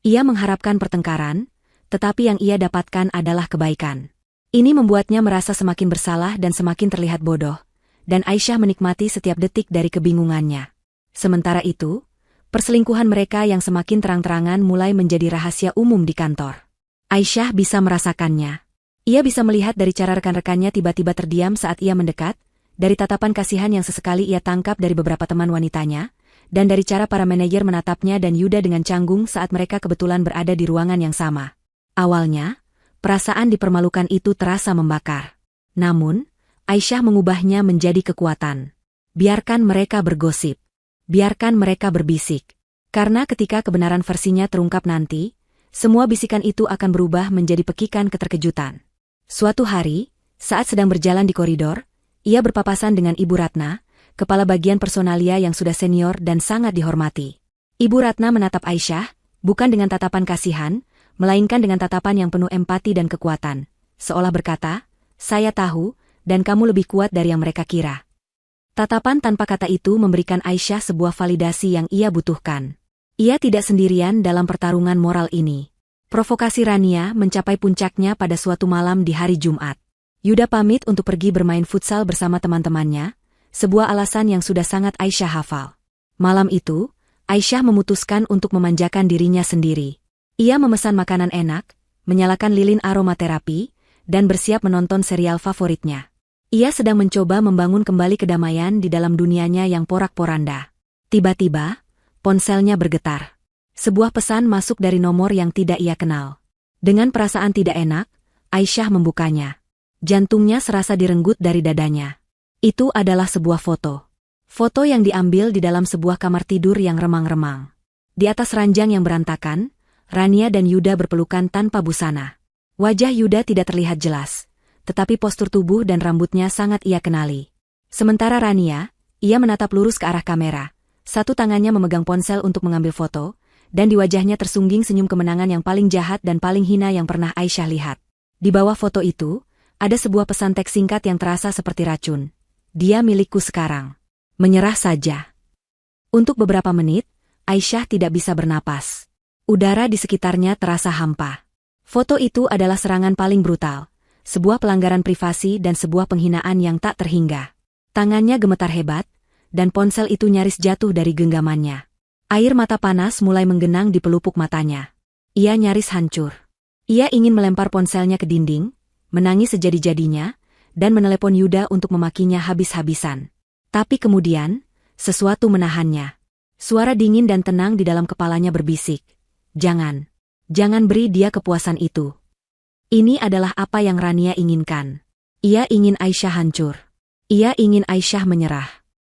Ia mengharapkan pertengkaran, tetapi yang ia dapatkan adalah kebaikan. Ini membuatnya merasa semakin bersalah dan semakin terlihat bodoh, dan Aisyah menikmati setiap detik dari kebingungannya. Sementara itu, perselingkuhan mereka yang semakin terang-terangan mulai menjadi rahasia umum di kantor. Aisyah bisa merasakannya. Ia bisa melihat dari cara rekan-rekannya tiba-tiba terdiam saat ia mendekat, dari tatapan kasihan yang sesekali ia tangkap dari beberapa teman wanitanya, dan dari cara para manajer menatapnya dan Yuda dengan canggung saat mereka kebetulan berada di ruangan yang sama. Awalnya, perasaan dipermalukan itu terasa membakar. Namun, Aisyah mengubahnya menjadi kekuatan. Biarkan mereka bergosip. Biarkan mereka berbisik. Karena ketika kebenaran versinya terungkap nanti, semua bisikan itu akan berubah menjadi pekikan keterkejutan. Suatu hari, saat sedang berjalan di koridor, ia berpapasan dengan Ibu Ratna, kepala bagian personalia yang sudah senior dan sangat dihormati. Ibu Ratna menatap Aisyah, bukan dengan tatapan kasihan, melainkan dengan tatapan yang penuh empati dan kekuatan, seolah berkata, saya tahu, dan kamu lebih kuat dari yang mereka kira. Tatapan tanpa kata itu memberikan Aisyah sebuah validasi yang ia butuhkan. Ia tidak sendirian dalam pertarungan moral ini. Provokasi Rania mencapai puncaknya pada suatu malam di hari Jumat. Yuda pamit untuk pergi bermain futsal bersama teman-temannya, sebuah alasan yang sudah sangat Aisyah hafal. Malam itu, Aisyah memutuskan untuk memanjakan dirinya sendiri. Ia memesan makanan enak, menyalakan lilin aromaterapi, dan bersiap menonton serial favoritnya. Ia sedang mencoba membangun kembali kedamaian di dalam dunianya yang porak-poranda. Tiba-tiba, ponselnya bergetar. Sebuah pesan masuk dari nomor yang tidak ia kenal. Dengan perasaan tidak enak, Aisyah membukanya. Jantungnya serasa direnggut dari dadanya. Itu adalah sebuah foto. Foto yang diambil di dalam sebuah kamar tidur yang remang-remang. Di atas ranjang yang berantakan, Rania dan Yuda berpelukan tanpa busana. Wajah Yuda tidak terlihat jelas, tetapi postur tubuh dan rambutnya sangat ia kenali. Sementara Rania, ia menatap lurus ke arah kamera. Satu tangannya memegang ponsel untuk mengambil foto, dan di wajahnya tersungging senyum kemenangan yang paling jahat dan paling hina yang pernah Aisyah lihat. Di bawah foto itu, ada sebuah pesan teks singkat yang terasa seperti racun. Dia milikku sekarang. Menyerah saja. Untuk beberapa menit, Aisyah tidak bisa bernapas. Udara di sekitarnya terasa hampa. Foto itu adalah serangan paling brutal, sebuah pelanggaran privasi dan sebuah penghinaan yang tak terhingga. Tangannya gemetar hebat, dan ponsel itu nyaris jatuh dari genggamannya. Air mata panas mulai menggenang di pelupuk matanya. Ia nyaris hancur. Ia ingin melempar ponselnya ke dinding, menangis sejadi-jadinya, dan menelepon Yuda untuk memakinya habis-habisan. Tapi kemudian, sesuatu menahannya. Suara dingin dan tenang di dalam kepalanya berbisik. Jangan beri dia kepuasan itu. Ini adalah apa yang Rania inginkan. Ia ingin Aisyah hancur. Ia ingin Aisyah menyerah.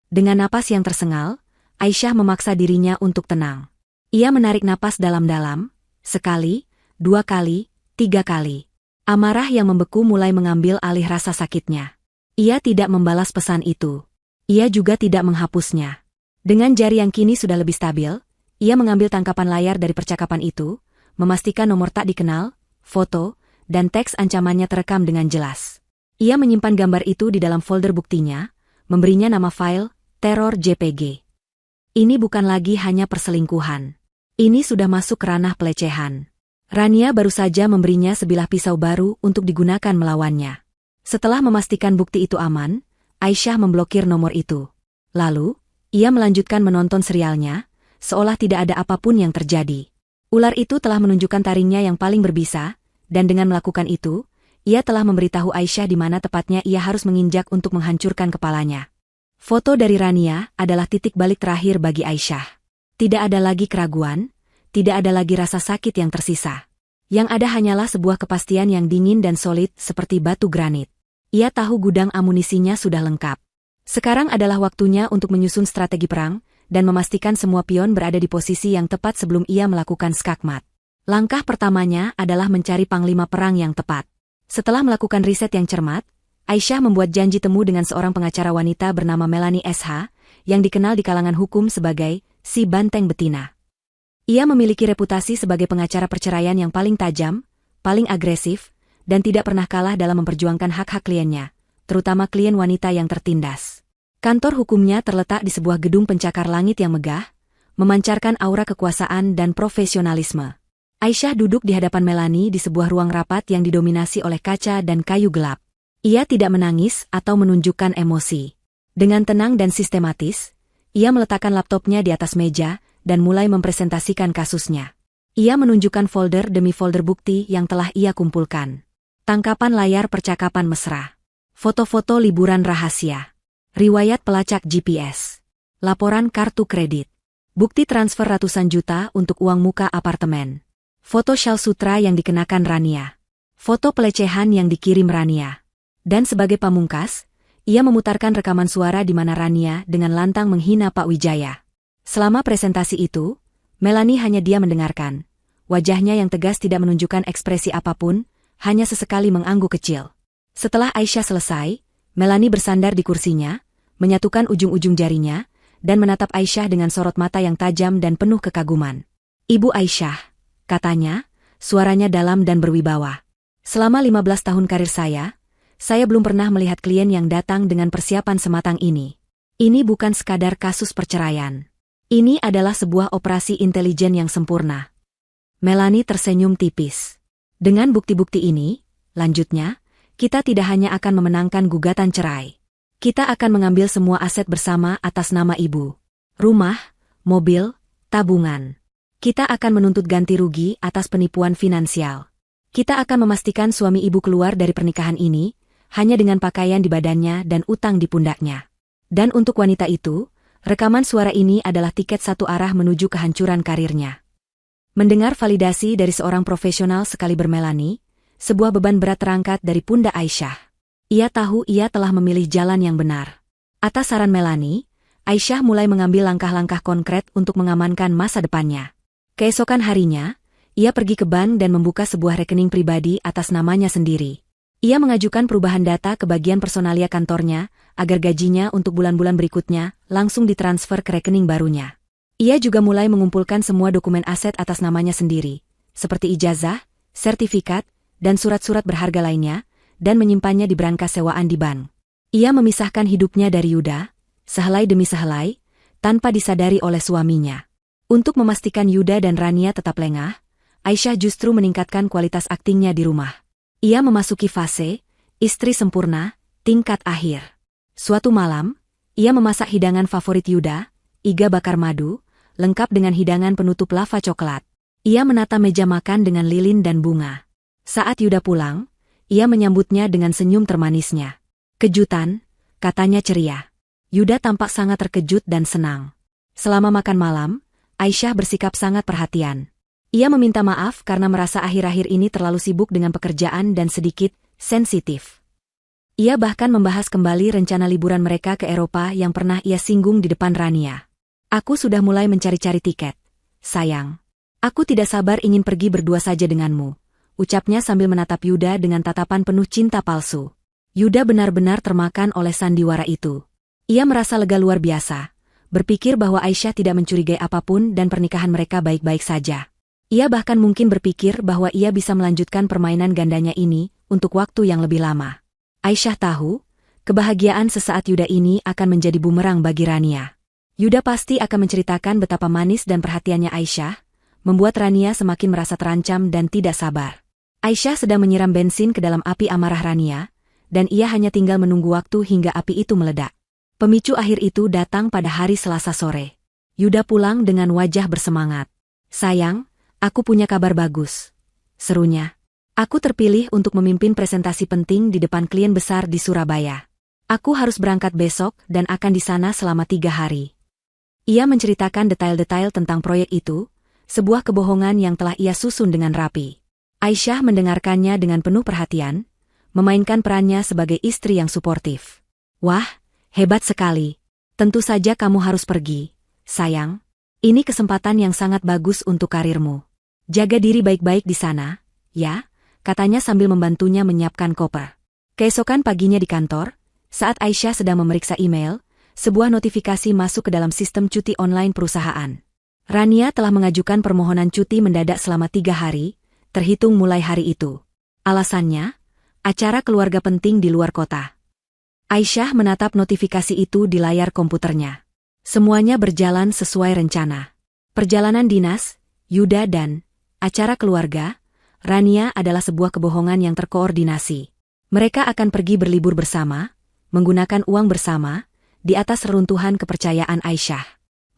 Dengan napas yang tersengal, Aisyah memaksa dirinya untuk tenang. Ia menarik napas dalam-dalam, sekali, 2 kali, 3 kali. Amarah yang membeku mulai mengambil alih rasa sakitnya. Ia tidak membalas pesan itu. Ia juga tidak menghapusnya. Dengan jari yang kini sudah lebih stabil, ia mengambil tangkapan layar dari percakapan itu, memastikan nomor tak dikenal, foto, dan teks ancamannya terekam dengan jelas. Ia menyimpan gambar itu di dalam folder buktinya, memberinya nama file, teror JPG. Ini bukan lagi hanya perselingkuhan. Ini sudah masuk ranah pelecehan. Rania baru saja memberinya sebilah pisau baru untuk digunakan melawannya. Setelah memastikan bukti itu aman, Aisyah memblokir nomor itu. Lalu, ia melanjutkan menonton serialnya, seolah tidak ada apapun yang terjadi. Ular itu telah menunjukkan taringnya yang paling berbisa, dan dengan melakukan itu, ia telah memberitahu Aisyah di mana tepatnya ia harus menginjak untuk menghancurkan kepalanya. Foto dari Rania adalah titik balik terakhir bagi Aisyah. Tidak ada lagi keraguan, tidak ada lagi rasa sakit yang tersisa. Yang ada hanyalah sebuah kepastian yang dingin dan solid seperti batu granit. Ia tahu gudang amunisinya sudah lengkap. Sekarang adalah waktunya untuk menyusun strategi perang, dan memastikan semua pion berada di posisi yang tepat sebelum ia melakukan skakmat. Langkah pertamanya adalah mencari panglima perang yang tepat. Setelah melakukan riset yang cermat, Aisyah membuat janji temu dengan seorang pengacara wanita bernama Melanie SH, yang dikenal di kalangan hukum sebagai si banteng betina. Ia memiliki reputasi sebagai pengacara perceraian yang paling tajam, paling agresif, dan tidak pernah kalah dalam memperjuangkan hak-hak kliennya, terutama klien wanita yang tertindas. Kantor hukumnya terletak di sebuah gedung pencakar langit yang megah, memancarkan aura kekuasaan dan profesionalisme. Aisyah duduk di hadapan Melanie di sebuah ruang rapat yang didominasi oleh kaca dan kayu gelap. Ia tidak menangis atau menunjukkan emosi. Dengan tenang dan sistematis, ia meletakkan laptopnya di atas meja, dan mulai mempresentasikan kasusnya. Ia menunjukkan folder demi folder bukti yang telah ia kumpulkan. Tangkapan layar percakapan mesra. Foto-foto liburan rahasia. Riwayat pelacak GPS. Laporan kartu kredit. Bukti transfer ratusan juta untuk uang muka apartemen. Foto syal sutra yang dikenakan Rania. Foto pelecehan yang dikirim Rania. Dan sebagai pamungkas, ia memutarkan rekaman suara di mana Rania dengan lantang menghina Pak Wijaya. Selama presentasi itu, Melanie hanya diam mendengarkan. Wajahnya yang tegas tidak menunjukkan ekspresi apapun, hanya sesekali mengangguk kecil. Setelah Aisyah selesai, Melanie bersandar di kursinya, menyatukan ujung-ujung jarinya, dan menatap Aisyah dengan sorot mata yang tajam dan penuh kekaguman. "Ibu Aisyah," katanya, suaranya dalam dan berwibawa. "Selama 15 tahun karir saya belum pernah melihat klien yang datang dengan persiapan sematang ini. Ini bukan sekadar kasus perceraian. Ini adalah sebuah operasi intelijen yang sempurna." Melanie tersenyum tipis. "Dengan bukti-bukti ini," lanjutnya, "kita tidak hanya akan memenangkan gugatan cerai. Kita akan mengambil semua aset bersama atas nama ibu. Rumah, mobil, tabungan. Kita akan menuntut ganti rugi atas penipuan finansial. Kita akan memastikan suami ibu keluar dari pernikahan ini, hanya dengan pakaian di badannya dan utang di pundaknya. Dan untuk wanita itu, rekaman suara ini adalah tiket satu arah menuju kehancuran karirnya." Mendengar validasi dari seorang profesional sekaliber Melanie, sebuah beban berat terangkat dari pundak Aisyah. Ia tahu ia telah memilih jalan yang benar. Atas saran Melanie, Aisyah mulai mengambil langkah-langkah konkret untuk mengamankan masa depannya. Keesokan harinya, ia pergi ke bank dan membuka sebuah rekening pribadi atas namanya sendiri. Ia mengajukan perubahan data ke bagian personalia kantornya, agar gajinya untuk bulan-bulan berikutnya langsung ditransfer ke rekening barunya. Ia juga mulai mengumpulkan semua dokumen aset atas namanya sendiri, seperti ijazah, sertifikat, dan surat-surat berharga lainnya, dan menyimpannya di brankas sewaan di bank. Ia memisahkan hidupnya dari Yuda, sehelai demi sehelai, tanpa disadari oleh suaminya. Untuk memastikan Yuda dan Rania tetap lengah, Aisyah justru meningkatkan kualitas aktingnya di rumah. Ia memasuki fase istri sempurna, tingkat akhir. Suatu malam, ia memasak hidangan favorit Yuda, iga bakar madu, lengkap dengan hidangan penutup lava coklat. Ia menata meja makan dengan lilin dan bunga. Saat Yuda pulang, ia menyambutnya dengan senyum termanisnya. "Kejutan," katanya ceria. Yuda tampak sangat terkejut dan senang. Selama makan malam, Aisyah bersikap sangat perhatian. Ia meminta maaf karena merasa akhir-akhir ini terlalu sibuk dengan pekerjaan dan sedikit sensitif. Ia bahkan membahas kembali rencana liburan mereka ke Eropa yang pernah ia singgung di depan Rania. "Aku sudah mulai mencari-cari tiket. Sayang. Aku tidak sabar ingin pergi berdua saja denganmu," ucapnya sambil menatap Yuda dengan tatapan penuh cinta palsu. Yuda benar-benar termakan oleh sandiwara itu. Ia merasa lega luar biasa, berpikir bahwa Aisyah tidak mencurigai apapun dan pernikahan mereka baik-baik saja. Ia bahkan mungkin berpikir bahwa ia bisa melanjutkan permainan gandanya ini untuk waktu yang lebih lama. Aisyah tahu, kebahagiaan sesaat Yuda ini akan menjadi bumerang bagi Rania. Yuda pasti akan menceritakan betapa manis dan perhatiannya Aisyah, membuat Rania semakin merasa terancam dan tidak sabar. Aisyah sedang menyiram bensin ke dalam api amarah Rania, dan ia hanya tinggal menunggu waktu hingga api itu meledak. Pemicu akhir itu datang pada hari Selasa sore. Yuda pulang dengan wajah bersemangat. "Sayang, aku punya kabar bagus," serunya. "Aku terpilih untuk memimpin presentasi penting di depan klien besar di Surabaya. Aku harus berangkat besok dan akan di sana selama 3 hari." Ia menceritakan detail-detail tentang proyek itu, sebuah kebohongan yang telah ia susun dengan rapi. Aisyah mendengarkannya dengan penuh perhatian, memainkan perannya sebagai istri yang suportif. "Wah, hebat sekali. Tentu saja kamu harus pergi, sayang. Ini kesempatan yang sangat bagus untuk karirmu. Jaga diri baik-baik di sana, ya," katanya sambil membantunya menyiapkan koper. Keesokan paginya di kantor, saat Aisyah sedang memeriksa email, sebuah notifikasi masuk ke dalam sistem cuti online perusahaan. Rania telah mengajukan permohonan cuti mendadak selama 3 hari, terhitung mulai hari itu. Alasannya, acara keluarga penting di luar kota. Aisyah menatap notifikasi itu di layar komputernya. Semuanya berjalan sesuai rencana. Perjalanan dinas, Yuda dan acara keluarga, Rania adalah sebuah kebohongan yang terkoordinasi. Mereka akan pergi berlibur bersama, menggunakan uang bersama, di atas reruntuhan kepercayaan Aisyah.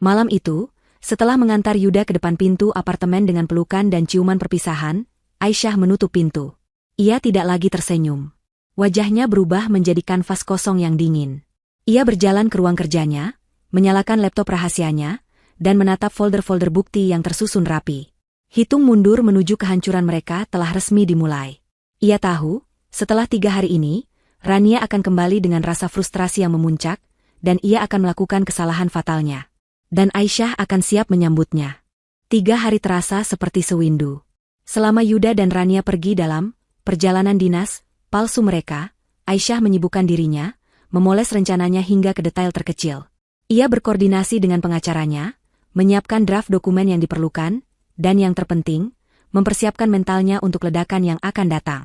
Malam itu, setelah mengantar Yuda ke depan pintu apartemen dengan pelukan dan ciuman perpisahan, Aisyah menutup pintu. Ia tidak lagi tersenyum. Wajahnya berubah menjadi kanvas kosong yang dingin. Ia berjalan ke ruang kerjanya, menyalakan laptop rahasianya, dan menatap folder-folder bukti yang tersusun rapi. Hitung mundur menuju kehancuran mereka telah resmi dimulai. Ia tahu, setelah 3 hari ini, Rania akan kembali dengan rasa frustrasi yang memuncak, dan ia akan melakukan kesalahan fatalnya. Dan Aisyah akan siap menyambutnya. 3 hari terasa seperti sewindu. Selama Yuda dan Rania pergi dalam perjalanan dinas palsu mereka, Aisyah menyibukkan dirinya, memoles rencananya hingga ke detail terkecil. Ia berkoordinasi dengan pengacaranya, menyiapkan draft dokumen yang diperlukan, dan yang terpenting, mempersiapkan mentalnya untuk ledakan yang akan datang.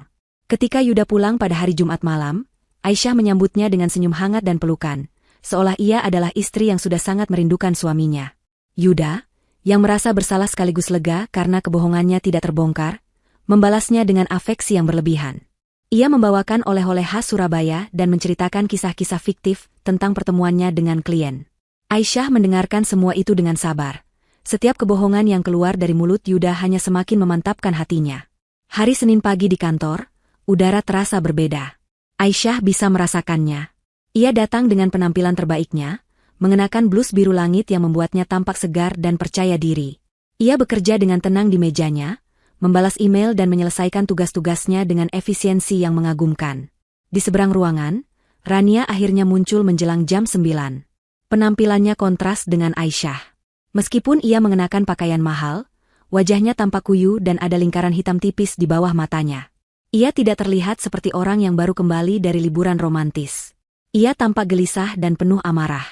Ketika Yuda pulang pada hari Jumat malam, Aisyah menyambutnya dengan senyum hangat dan pelukan, seolah ia adalah istri yang sudah sangat merindukan suaminya. Yuda, yang merasa bersalah sekaligus lega karena kebohongannya tidak terbongkar, membalasnya dengan afeksi yang berlebihan. Ia membawakan oleh-oleh khas Surabaya dan menceritakan kisah-kisah fiktif tentang pertemuannya dengan klien. Aisyah mendengarkan semua itu dengan sabar. Setiap kebohongan yang keluar dari mulut Yuda hanya semakin memantapkan hatinya. Hari Senin pagi di kantor, udara terasa berbeda. Aisyah bisa merasakannya. Ia datang dengan penampilan terbaiknya, mengenakan blus biru langit yang membuatnya tampak segar dan percaya diri. Ia bekerja dengan tenang di mejanya, membalas email dan menyelesaikan tugas-tugasnya dengan efisiensi yang mengagumkan. Di seberang ruangan, Rania akhirnya muncul menjelang jam 9. Penampilannya kontras dengan Aisyah. Meskipun ia mengenakan pakaian mahal, wajahnya tampak kuyu dan ada lingkaran hitam tipis di bawah matanya. Ia tidak terlihat seperti orang yang baru kembali dari liburan romantis. Ia tampak gelisah dan penuh amarah.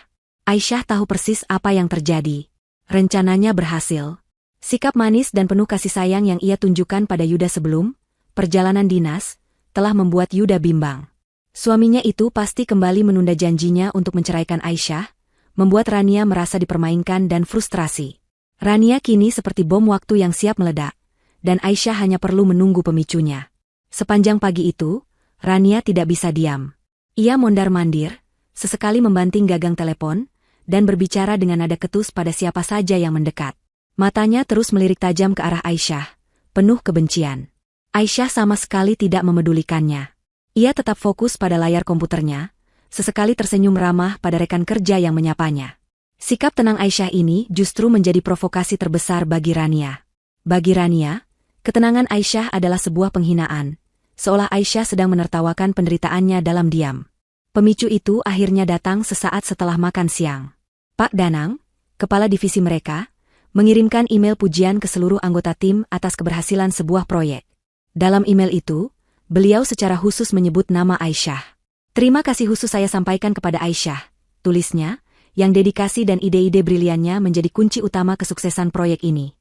Aisyah tahu persis apa yang terjadi. Rencananya berhasil. Sikap manis dan penuh kasih sayang yang ia tunjukkan pada Yuda sebelum perjalanan dinas telah membuat Yuda bimbang. Suaminya itu pasti kembali menunda janjinya untuk menceraikan Aisyah, membuat Rania merasa dipermainkan dan frustrasi. Rania kini seperti bom waktu yang siap meledak, dan Aisyah hanya perlu menunggu pemicunya. Sepanjang pagi itu, Rania tidak bisa diam. Ia mondar-mandir, sesekali membanting gagang telepon, dan berbicara dengan nada ketus pada siapa saja yang mendekat. Matanya terus melirik tajam ke arah Aisyah, penuh kebencian. Aisyah sama sekali tidak memedulikannya. Ia tetap fokus pada layar komputernya, sesekali tersenyum ramah pada rekan kerja yang menyapanya. Sikap tenang Aisyah ini justru menjadi provokasi terbesar bagi Rania. Bagi Rania, ketenangan Aisyah adalah sebuah penghinaan, seolah Aisyah sedang menertawakan penderitaannya dalam diam. Pemicu itu akhirnya datang sesaat setelah makan siang. Pak Danang, kepala divisi mereka, mengirimkan email pujian ke seluruh anggota tim atas keberhasilan sebuah proyek. Dalam email itu, beliau secara khusus menyebut nama Aisyah. Terima kasih khusus saya sampaikan kepada Aisyah, tulisnya, yang dedikasi dan ide-ide briliannya menjadi kunci utama kesuksesan proyek ini.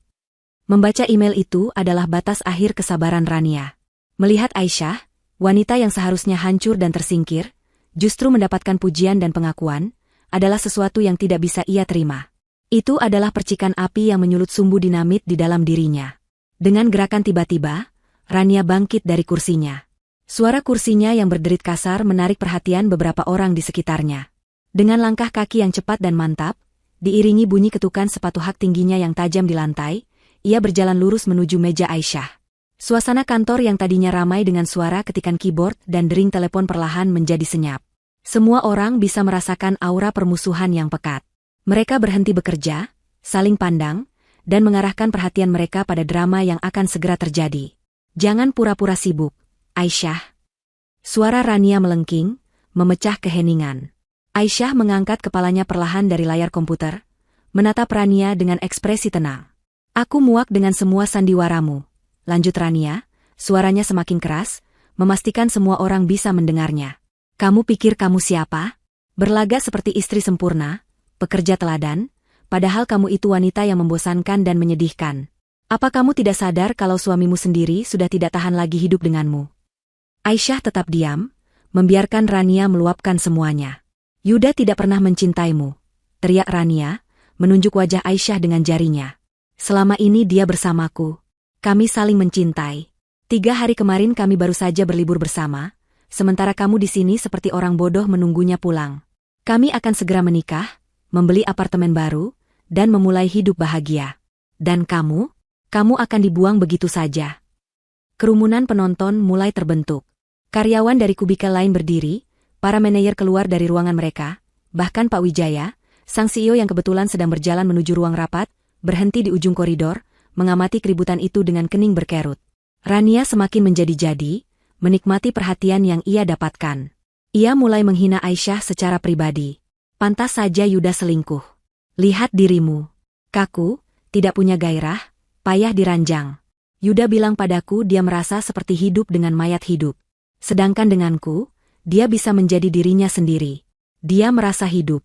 Membaca email itu adalah batas akhir kesabaran Rania. Melihat Aisyah, wanita yang seharusnya hancur dan tersingkir, justru mendapatkan pujian dan pengakuan, adalah sesuatu yang tidak bisa ia terima. Itu adalah percikan api yang menyulut sumbu dinamit di dalam dirinya. Dengan gerakan tiba-tiba, Rania bangkit dari kursinya. Suara kursinya yang berderit kasar menarik perhatian beberapa orang di sekitarnya. Dengan langkah kaki yang cepat dan mantap, diiringi bunyi ketukan sepatu hak tingginya yang tajam di lantai, ia berjalan lurus menuju meja Aisyah. Suasana kantor yang tadinya ramai dengan suara ketikan keyboard dan dering telepon perlahan menjadi senyap. Semua orang bisa merasakan aura permusuhan yang pekat. Mereka berhenti bekerja, saling pandang, dan mengarahkan perhatian mereka pada drama yang akan segera terjadi. Jangan pura-pura sibuk, Aisyah. Suara Rania melengking, memecah keheningan. Aisyah mengangkat kepalanya perlahan dari layar komputer, menatap Rania dengan ekspresi tenang. Aku muak dengan semua sandiwaramu, lanjut Rania, suaranya semakin keras, memastikan semua orang bisa mendengarnya. Kamu pikir kamu siapa? Berlagak seperti istri sempurna, pekerja teladan, padahal kamu itu wanita yang membosankan dan menyedihkan. Apa kamu tidak sadar kalau suamimu sendiri sudah tidak tahan lagi hidup denganmu? Aisyah tetap diam, membiarkan Rania meluapkan semuanya. Yuda tidak pernah mencintaimu, teriak Rania, menunjuk wajah Aisyah dengan jarinya. Selama ini dia bersamaku. Kami saling mencintai. 3 hari kemarin kami baru saja berlibur bersama, sementara kamu di sini seperti orang bodoh menunggunya pulang. Kami akan segera menikah, membeli apartemen baru, dan memulai hidup bahagia. Dan kamu akan dibuang begitu saja. Kerumunan penonton mulai terbentuk. Karyawan dari kubikel lain berdiri, para manajer keluar dari ruangan mereka, bahkan Pak Wijaya, sang CEO yang kebetulan sedang berjalan menuju ruang rapat, berhenti di ujung koridor, mengamati keributan itu dengan kening berkerut. Rania semakin menjadi-jadi, menikmati perhatian yang ia dapatkan. Ia mulai menghina Aisyah secara pribadi. Pantas saja Yuda selingkuh. Lihat dirimu. Kaku, tidak punya gairah, payah diranjang. Yuda bilang padaku dia merasa seperti hidup dengan mayat hidup. Sedangkan denganku, dia bisa menjadi dirinya sendiri. Dia merasa hidup.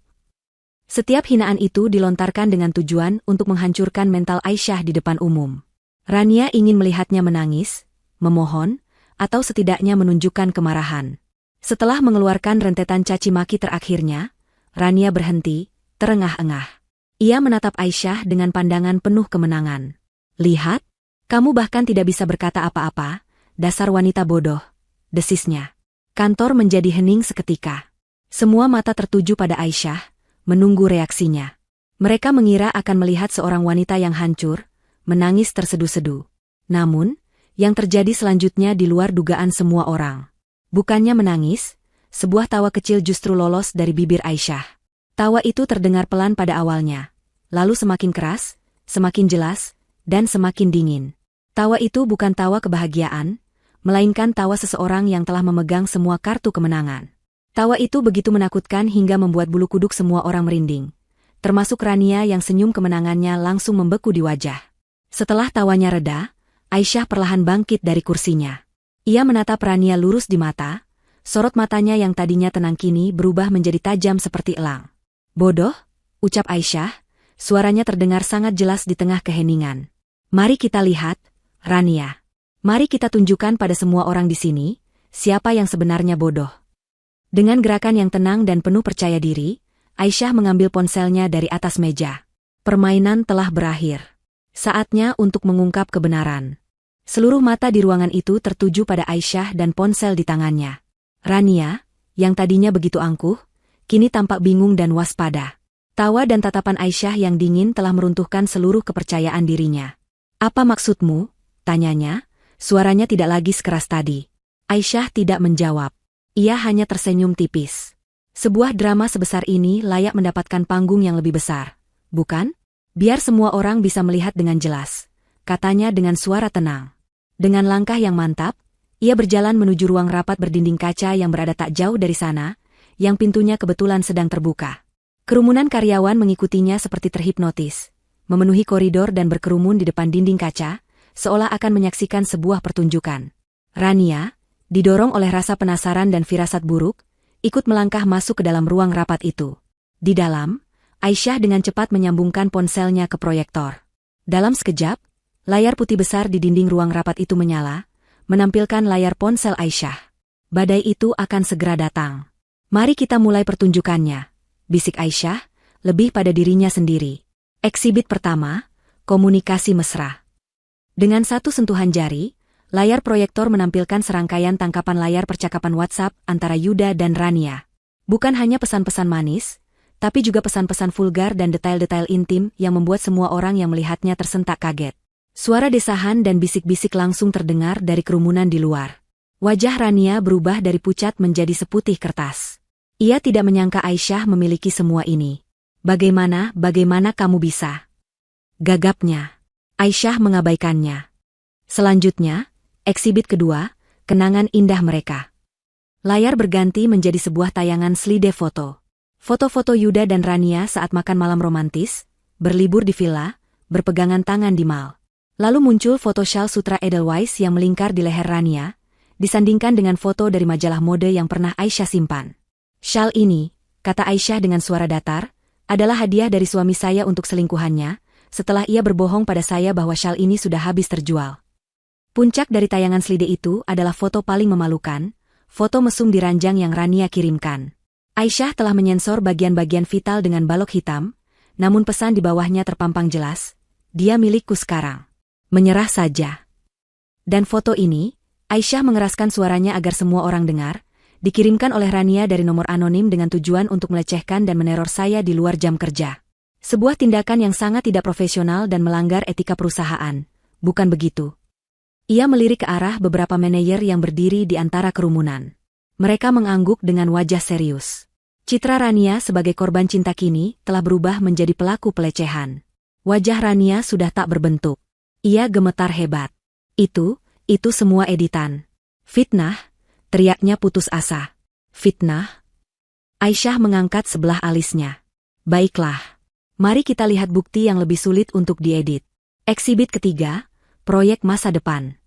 Setiap hinaan itu dilontarkan dengan tujuan untuk menghancurkan mental Aisyah di depan umum. Rania ingin melihatnya menangis, memohon, atau setidaknya menunjukkan kemarahan. Setelah mengeluarkan rentetan caci maki terakhirnya, Rania berhenti, terengah-engah. Ia menatap Aisyah dengan pandangan penuh kemenangan. Lihat, kamu bahkan tidak bisa berkata apa-apa, dasar wanita bodoh, desisnya. Kantor menjadi hening seketika. Semua mata tertuju pada Aisyah, menunggu reaksinya. Mereka mengira akan melihat seorang wanita yang hancur, menangis tersedu-sedu. Namun, yang terjadi selanjutnya di luar dugaan semua orang. Bukannya menangis, sebuah tawa kecil justru lolos dari bibir Aisyah. Tawa itu terdengar pelan pada awalnya, lalu semakin keras, semakin jelas, dan semakin dingin. Tawa itu bukan tawa kebahagiaan, melainkan tawa seseorang yang telah memegang semua kartu kemenangan. Tawa itu begitu menakutkan hingga membuat bulu kuduk semua orang merinding. Termasuk Rania yang senyum kemenangannya langsung membeku di wajah. Setelah tawanya reda, Aisyah perlahan bangkit dari kursinya. Ia menatap Rania lurus di mata, sorot matanya yang tadinya tenang kini berubah menjadi tajam seperti elang. Bodoh, ucap Aisyah, suaranya terdengar sangat jelas di tengah keheningan. Mari kita lihat, Rania. Mari kita tunjukkan pada semua orang di sini, siapa yang sebenarnya bodoh. Dengan gerakan yang tenang dan penuh percaya diri, Aisyah mengambil ponselnya dari atas meja. Permainan telah berakhir. Saatnya untuk mengungkap kebenaran. Seluruh mata di ruangan itu tertuju pada Aisyah dan ponsel di tangannya. Rania, yang tadinya begitu angkuh, kini tampak bingung dan waspada. Tawa dan tatapan Aisyah yang dingin telah meruntuhkan seluruh kepercayaan dirinya. "Apa maksudmu?" tanyanya, suaranya tidak lagi sekeras tadi. Aisyah tidak menjawab. Ia hanya tersenyum tipis. Sebuah drama sebesar ini layak mendapatkan panggung yang lebih besar, bukan? Biar semua orang bisa melihat dengan jelas, katanya dengan suara tenang. Dengan langkah yang mantap, ia berjalan menuju ruang rapat berdinding kaca yang berada tak jauh dari sana, yang pintunya kebetulan sedang terbuka. Kerumunan karyawan mengikutinya seperti terhipnotis, memenuhi koridor dan berkerumun di depan dinding kaca, seolah akan menyaksikan sebuah pertunjukan. Rania, didorong oleh rasa penasaran dan firasat buruk, ikut melangkah masuk ke dalam ruang rapat itu. Di dalam, Aisyah dengan cepat menyambungkan ponselnya ke proyektor. Dalam sekejap, layar putih besar di dinding ruang rapat itu menyala, menampilkan layar ponsel Aisyah. "Badai itu akan segera datang. Mari kita mulai pertunjukannya," bisik Aisyah, lebih pada dirinya sendiri. Eksibit pertama, komunikasi mesra. Dengan satu sentuhan jari, layar proyektor menampilkan serangkaian tangkapan layar percakapan WhatsApp antara Yuda dan Rania. Bukan hanya pesan-pesan manis, tapi juga pesan-pesan vulgar dan detail-detail intim yang membuat semua orang yang melihatnya tersentak kaget. Suara desahan dan bisik-bisik langsung terdengar dari kerumunan di luar. Wajah Rania berubah dari pucat menjadi seputih kertas. Ia tidak menyangka Aisyah memiliki semua ini. Bagaimana kamu bisa?" gagapnya. Aisyah mengabaikannya. Selanjutnya, eksibit kedua, kenangan indah mereka. Layar berganti menjadi sebuah tayangan slide foto. Foto-foto Yuda dan Rania saat makan malam romantis, berlibur di villa, berpegangan tangan di mall. Lalu muncul foto syal sutra Edelweiss yang melingkar di leher Rania, disandingkan dengan foto dari majalah mode yang pernah Aisyah simpan. "Syal ini," kata Aisyah dengan suara datar, "adalah hadiah dari suami saya untuk selingkuhannya, setelah ia berbohong pada saya bahwa syal ini sudah habis terjual." Puncak dari tayangan slide itu adalah foto paling memalukan, foto mesum di ranjang yang Rania kirimkan. Aisyah telah menyensor bagian-bagian vital dengan balok hitam, namun pesan di bawahnya terpampang jelas, "Dia milikku sekarang. Menyerah saja." Dan foto ini, Aisyah mengeraskan suaranya agar semua orang dengar, dikirimkan oleh Rania dari nomor anonim dengan tujuan untuk melecehkan dan meneror saya di luar jam kerja. Sebuah tindakan yang sangat tidak profesional dan melanggar etika perusahaan, bukan begitu? Ia melirik ke arah beberapa manajer yang berdiri di antara kerumunan. Mereka mengangguk dengan wajah serius. Citra Rania sebagai korban cinta kini telah berubah menjadi pelaku pelecehan. Wajah Rania sudah tak berbentuk. Ia gemetar hebat. Itu semua editan. "Fitnah," teriaknya putus asa. "Fitnah?" Aisyah mengangkat sebelah alisnya. "Baiklah. Mari kita lihat bukti yang lebih sulit untuk diedit." Eksibit ketiga, proyek masa depan.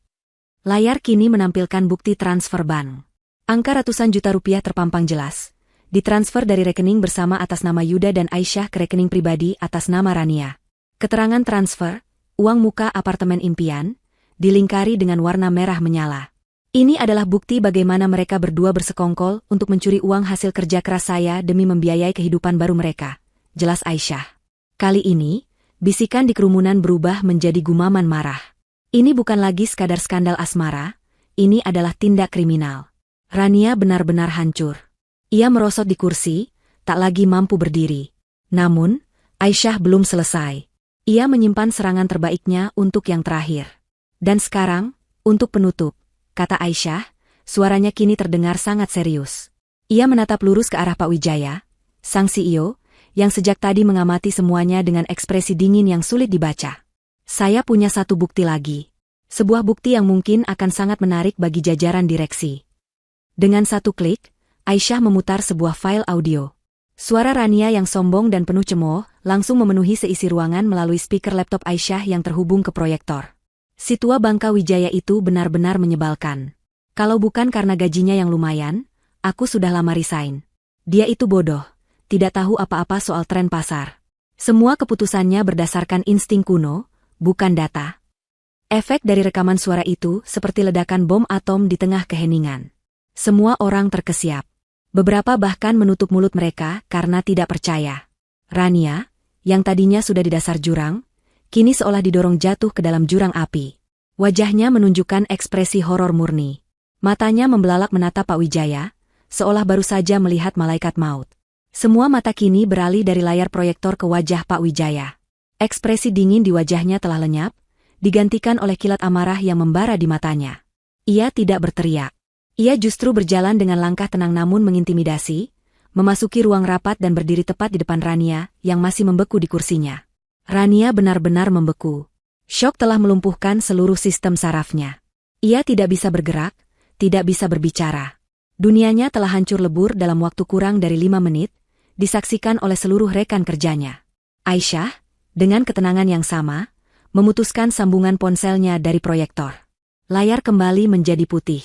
Layar kini menampilkan bukti transfer bank. Angka ratusan juta rupiah terpampang jelas, ditransfer dari rekening bersama atas nama Yuda dan Aisyah ke rekening pribadi atas nama Rania. Keterangan transfer, uang muka apartemen impian, dilingkari dengan warna merah menyala. Ini adalah bukti bagaimana mereka berdua bersekongkol untuk mencuri uang hasil kerja keras saya demi membiayai kehidupan baru mereka, jelas Aisyah. Kali ini, bisikan di kerumunan berubah menjadi gumaman marah. Ini bukan lagi sekadar skandal asmara, ini adalah tindak kriminal. Rania benar-benar hancur. Ia merosot di kursi, tak lagi mampu berdiri. Namun, Aisyah belum selesai. Ia menyimpan serangan terbaiknya untuk yang terakhir. "Dan sekarang, untuk penutup," kata Aisyah, suaranya kini terdengar sangat serius. Ia menatap lurus ke arah Pak Wijaya, sang CEO, yang sejak tadi mengamati semuanya dengan ekspresi dingin yang sulit dibaca. "Saya punya satu bukti lagi. Sebuah bukti yang mungkin akan sangat menarik bagi jajaran direksi." Dengan satu klik, Aisyah memutar sebuah file audio. Suara Rania yang sombong dan penuh cemooh langsung memenuhi seisi ruangan melalui speaker laptop Aisyah yang terhubung ke proyektor. Si tua bangka Wijaya itu benar-benar menyebalkan. "Kalau bukan karena gajinya yang lumayan, aku sudah lama resign. Dia itu bodoh, tidak tahu apa-apa soal tren pasar. Semua keputusannya berdasarkan insting kuno, bukan data." Efek dari rekaman suara itu seperti ledakan bom atom di tengah keheningan. Semua orang terkesiap. Beberapa bahkan menutup mulut mereka karena tidak percaya. Rania, yang tadinya sudah di dasar jurang, kini seolah didorong jatuh ke dalam jurang api. Wajahnya menunjukkan ekspresi horor murni. Matanya membelalak menatap Pak Wijaya, seolah baru saja melihat malaikat maut. Semua mata kini beralih dari layar proyektor ke wajah Pak Wijaya. Ekspresi dingin di wajahnya telah lenyap, digantikan oleh kilat amarah yang membara di matanya. Ia tidak berteriak. Ia justru berjalan dengan langkah tenang namun mengintimidasi, memasuki ruang rapat dan berdiri tepat di depan Rania yang masih membeku di kursinya. Rania benar-benar membeku. Syok telah melumpuhkan seluruh sistem sarafnya. Ia tidak bisa bergerak, tidak bisa berbicara. Dunianya telah hancur lebur dalam waktu kurang dari 5 menit, disaksikan oleh seluruh rekan kerjanya. Aisyah, dengan ketenangan yang sama, memutuskan sambungan ponselnya dari proyektor. Layar kembali menjadi putih.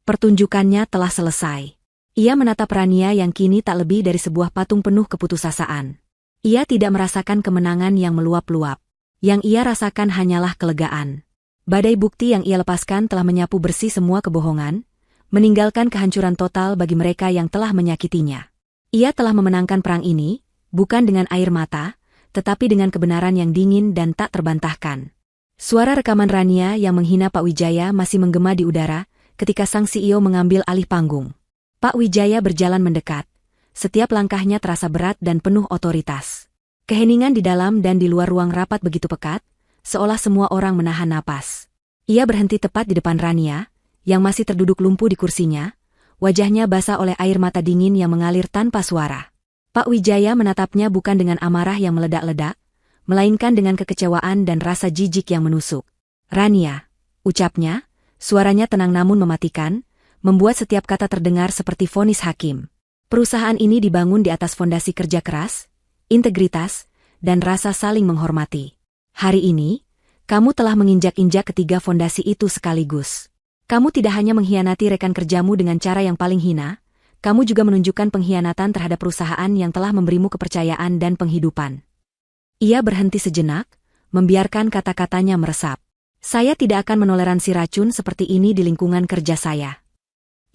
Pertunjukannya telah selesai. Ia menatap Rania yang kini tak lebih dari sebuah patung penuh keputusasaan. Ia tidak merasakan kemenangan yang meluap-luap. Yang ia rasakan hanyalah kelegaan. Badai bukti yang ia lepaskan telah menyapu bersih semua kebohongan, meninggalkan kehancuran total bagi mereka yang telah menyakitinya. Ia telah memenangkan perang ini, bukan dengan air mata, tetapi dengan kebenaran yang dingin dan tak terbantahkan. Suara rekaman Rania yang menghina Pak Wijaya masih menggema di udara ketika sang CEO mengambil alih panggung. Pak Wijaya berjalan mendekat. Setiap langkahnya terasa berat dan penuh otoritas. Keheningan di dalam dan di luar ruang rapat begitu pekat, seolah semua orang menahan napas. Ia berhenti tepat di depan Rania, yang masih terduduk lumpuh di kursinya, wajahnya basah oleh air mata dingin yang mengalir tanpa suara. Pak Wijaya menatapnya bukan dengan amarah yang meledak-ledak, melainkan dengan kekecewaan dan rasa jijik yang menusuk. Rania, ucapnya, suaranya tenang namun mematikan, membuat setiap kata terdengar seperti vonis hakim. Perusahaan ini dibangun di atas fondasi kerja keras, integritas, dan rasa saling menghormati. Hari ini, kamu telah menginjak-injak ketiga fondasi itu sekaligus. Kamu tidak hanya mengkhianati rekan kerjamu dengan cara yang paling hina, kamu juga menunjukkan pengkhianatan terhadap perusahaan yang telah memberimu kepercayaan dan penghidupan. Ia berhenti sejenak, membiarkan kata-katanya meresap. Saya tidak akan menoleransi racun seperti ini di lingkungan kerja saya.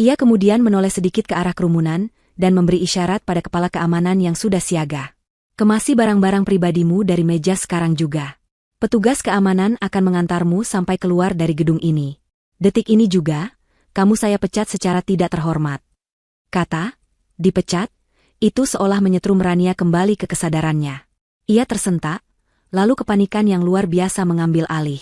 Ia kemudian menoleh sedikit ke arah kerumunan, dan memberi isyarat pada kepala keamanan yang sudah siaga. Kemasi barang-barang pribadimu dari meja sekarang juga. Petugas keamanan akan mengantarmu sampai keluar dari gedung ini. Detik ini juga, kamu saya pecat secara tidak terhormat. Kata, dipecat, itu seolah menyetrum Rania kembali ke kesadarannya. Ia tersentak, lalu kepanikan yang luar biasa mengambil alih.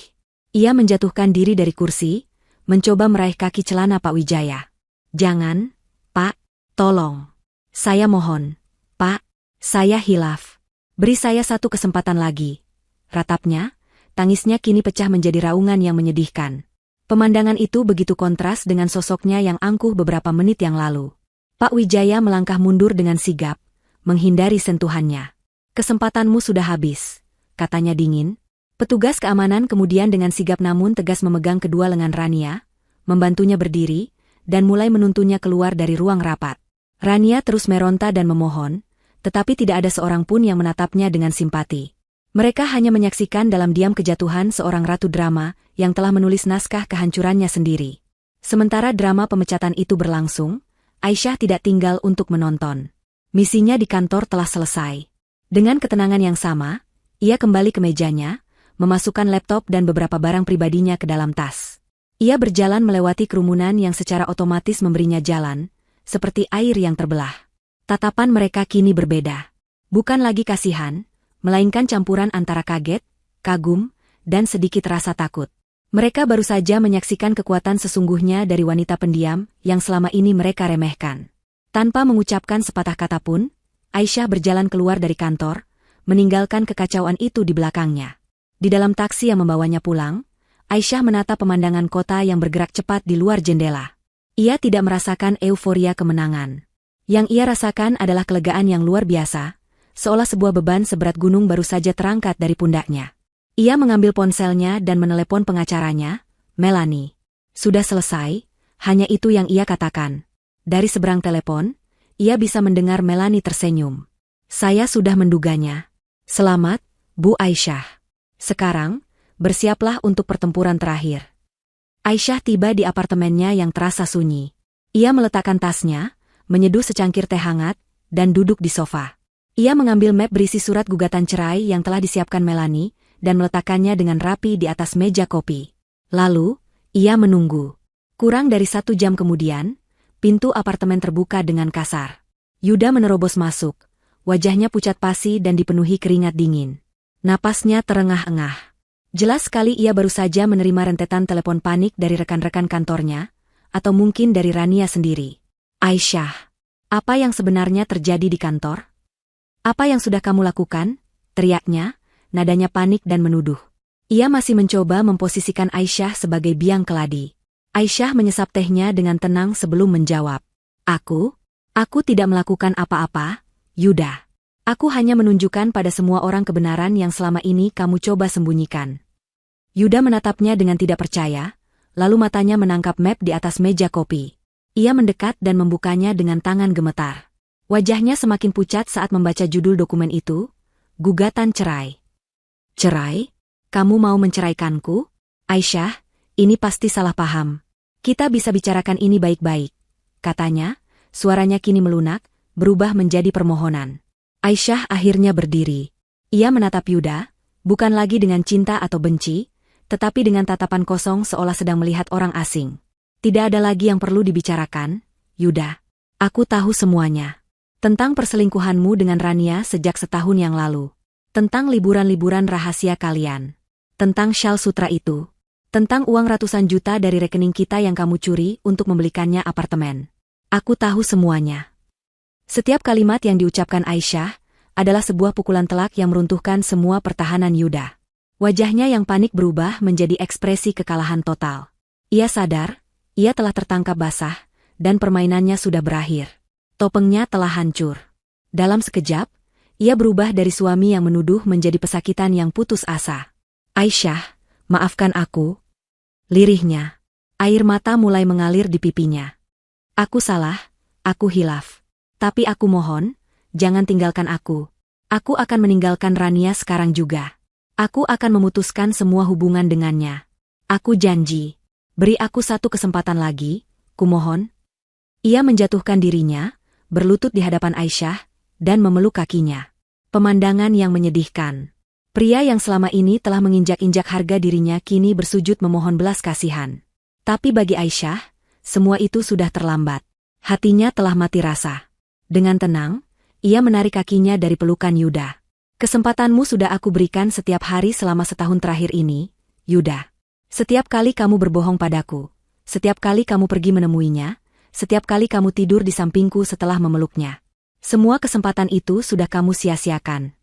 Ia menjatuhkan diri dari kursi, mencoba meraih kaki celana Pak Wijaya. Jangan, Pak, tolong. Saya mohon, Pak, saya hilaf. Beri saya satu kesempatan lagi. Ratapnya, tangisnya kini pecah menjadi raungan yang menyedihkan. Pemandangan itu begitu kontras dengan sosoknya yang angkuh beberapa menit yang lalu. Pak Wijaya melangkah mundur dengan sigap, menghindari sentuhannya. Kesempatanmu sudah habis, katanya dingin. Petugas keamanan kemudian dengan sigap namun tegas memegang kedua lengan Rania, membantunya berdiri, dan mulai menuntunnya keluar dari ruang rapat. Rania terus meronta dan memohon, tetapi tidak ada seorang pun yang menatapnya dengan simpati. Mereka hanya menyaksikan dalam diam kejatuhan seorang ratu drama yang telah menulis naskah kehancurannya sendiri. Sementara drama pemecatan itu berlangsung, Aisyah tidak tinggal untuk menonton. Misinya di kantor telah selesai. Dengan ketenangan yang sama, ia kembali ke mejanya, memasukkan laptop dan beberapa barang pribadinya ke dalam tas. Ia berjalan melewati kerumunan yang secara otomatis memberinya jalan, seperti air yang terbelah. Tatapan mereka kini berbeda. Bukan lagi kasihan, melainkan campuran antara kaget, kagum, dan sedikit rasa takut. Mereka baru saja menyaksikan kekuatan sesungguhnya dari wanita pendiam yang selama ini mereka remehkan. Tanpa mengucapkan sepatah kata pun, Aisyah berjalan keluar dari kantor, meninggalkan kekacauan itu di belakangnya. Di dalam taksi yang membawanya pulang, Aisyah menatap pemandangan kota yang bergerak cepat di luar jendela. Ia tidak merasakan euforia kemenangan. Yang ia rasakan adalah kelegaan yang luar biasa, seolah sebuah beban seberat gunung baru saja terangkat dari pundaknya. Ia mengambil ponselnya dan menelepon pengacaranya, Melanie. Sudah selesai, hanya itu yang ia katakan. Dari seberang telepon, ia bisa mendengar Melanie tersenyum. Saya sudah menduganya. Selamat, Bu Aisyah. Sekarang, bersiaplah untuk pertempuran terakhir. Aisyah tiba di apartemennya yang terasa sunyi. Ia meletakkan tasnya, menyeduh secangkir teh hangat, dan duduk di sofa. Ia mengambil map berisi surat gugatan cerai yang telah disiapkan Melanie, dan meletakkannya dengan rapi di atas meja kopi. Lalu, ia menunggu. Kurang dari 1 jam kemudian, pintu apartemen terbuka dengan kasar. Yuda menerobos masuk. Wajahnya pucat pasi dan dipenuhi keringat dingin. Napasnya terengah-engah. Jelas sekali ia baru saja menerima rentetan telepon panik dari rekan-rekan kantornya, atau mungkin dari Rania sendiri. Aisyah, apa yang sebenarnya terjadi di kantor? Apa yang sudah kamu lakukan? Teriaknya, nadanya panik dan menuduh. Ia masih mencoba memposisikan Aisyah sebagai biang keladi. Aisyah menyesap tehnya dengan tenang sebelum menjawab. Aku tidak melakukan apa-apa, Yuda. Aku hanya menunjukkan pada semua orang kebenaran yang selama ini kamu coba sembunyikan. Yuda menatapnya dengan tidak percaya, lalu matanya menangkap map di atas meja kopi. Ia mendekat dan membukanya dengan tangan gemetar. Wajahnya semakin pucat saat membaca judul dokumen itu, Gugatan Cerai. Cerai? Kamu mau menceraikanku? Aisyah, ini pasti salah paham. Kita bisa bicarakan ini baik-baik, katanya, suaranya kini melunak, berubah menjadi permohonan. Aisyah akhirnya berdiri. Ia menatap Yuda, bukan lagi dengan cinta atau benci, tetapi dengan tatapan kosong seolah sedang melihat orang asing. Tidak ada lagi yang perlu dibicarakan, Yuda. Aku tahu semuanya. Tentang perselingkuhanmu dengan Rania sejak setahun yang lalu. Tentang liburan-liburan rahasia kalian. Tentang syal sutra itu. Tentang uang ratusan juta dari rekening kita yang kamu curi untuk membelikannya apartemen. Aku tahu semuanya. Setiap kalimat yang diucapkan Aisyah adalah sebuah pukulan telak yang meruntuhkan semua pertahanan Yuda. Wajahnya yang panik berubah menjadi ekspresi kekalahan total. Ia sadar, ia telah tertangkap basah, dan permainannya sudah berakhir. Topengnya telah hancur. Dalam sekejap, ia berubah dari suami yang menuduh menjadi pesakitan yang putus asa. Aisyah, maafkan aku. Lirihnya. Air mata mulai mengalir di pipinya. Aku salah, aku hilaf. Tapi aku mohon, jangan tinggalkan aku. Aku akan meninggalkan Rania sekarang juga. Aku akan memutuskan semua hubungan dengannya. Aku janji. Beri aku 1 kesempatan lagi, kumohon. Ia menjatuhkan dirinya, berlutut di hadapan Aisyah, dan memeluk kakinya. Pemandangan yang menyedihkan. Pria yang selama ini telah menginjak-injak harga dirinya kini bersujud memohon belas kasihan. Tapi bagi Aisyah, semua itu sudah terlambat. Hatinya telah mati rasa. Dengan tenang, ia menarik kakinya dari pelukan Yuda. Kesempatanmu sudah aku berikan setiap hari selama setahun terakhir ini, Yuda. Setiap kali kamu berbohong padaku, setiap kali kamu pergi menemuinya, setiap kali kamu tidur di sampingku setelah memeluknya. Semua kesempatan itu sudah kamu sia-siakan.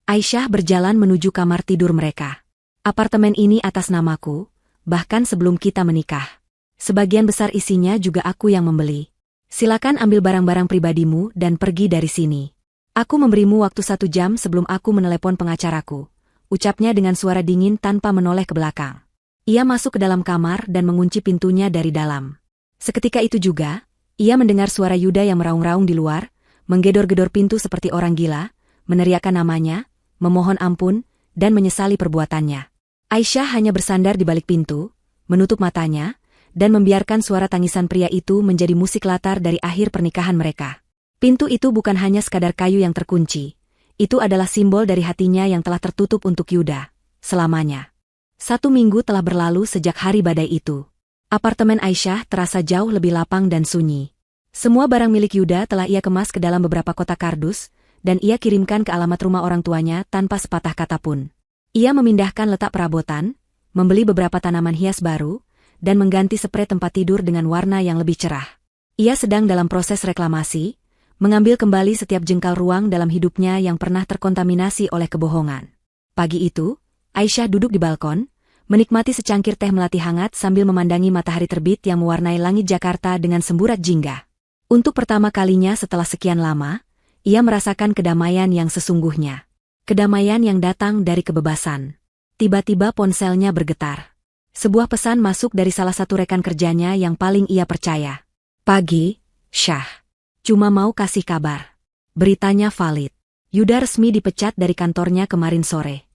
Aisyah berjalan menuju kamar tidur mereka. Apartemen ini atas namaku, bahkan sebelum kita menikah. Sebagian besar isinya juga aku yang membeli. Silakan ambil barang-barang pribadimu dan pergi dari sini. Aku memberimu waktu 1 jam sebelum aku menelepon pengacaraku, ucapnya dengan suara dingin tanpa menoleh ke belakang. Ia masuk ke dalam kamar dan mengunci pintunya dari dalam. Seketika itu juga, ia mendengar suara Yuda yang meraung-raung di luar, menggedor-gedor pintu seperti orang gila, meneriakkan namanya, memohon ampun, dan menyesali perbuatannya. Aisyah hanya bersandar di balik pintu, menutup matanya, dan membiarkan suara tangisan pria itu menjadi musik latar dari akhir pernikahan mereka. Pintu itu bukan hanya sekadar kayu yang terkunci, itu adalah simbol dari hatinya yang telah tertutup untuk Yuda, selamanya. 1 minggu telah berlalu sejak hari badai itu. Apartemen Aisyah terasa jauh lebih lapang dan sunyi. Semua barang milik Yuda telah ia kemas ke dalam beberapa kotak kardus, dan ia kirimkan ke alamat rumah orang tuanya tanpa sepatah kata pun. Ia memindahkan letak perabotan, membeli beberapa tanaman hias baru, dan mengganti sprei tempat tidur dengan warna yang lebih cerah. Ia sedang dalam proses reklamasi, mengambil kembali setiap jengkal ruang dalam hidupnya yang pernah terkontaminasi oleh kebohongan. Pagi itu, Aisyah duduk di balkon, menikmati secangkir teh melati hangat sambil memandangi matahari terbit yang mewarnai langit Jakarta dengan semburat jingga. Untuk pertama kalinya setelah sekian lama, ia merasakan kedamaian yang sesungguhnya. Kedamaian yang datang dari kebebasan. Tiba-tiba ponselnya bergetar. Sebuah pesan masuk dari salah satu rekan kerjanya yang paling ia percaya. Pagi, Syah. Cuma mau kasih kabar. Beritanya valid. Yuda resmi dipecat dari kantornya kemarin sore.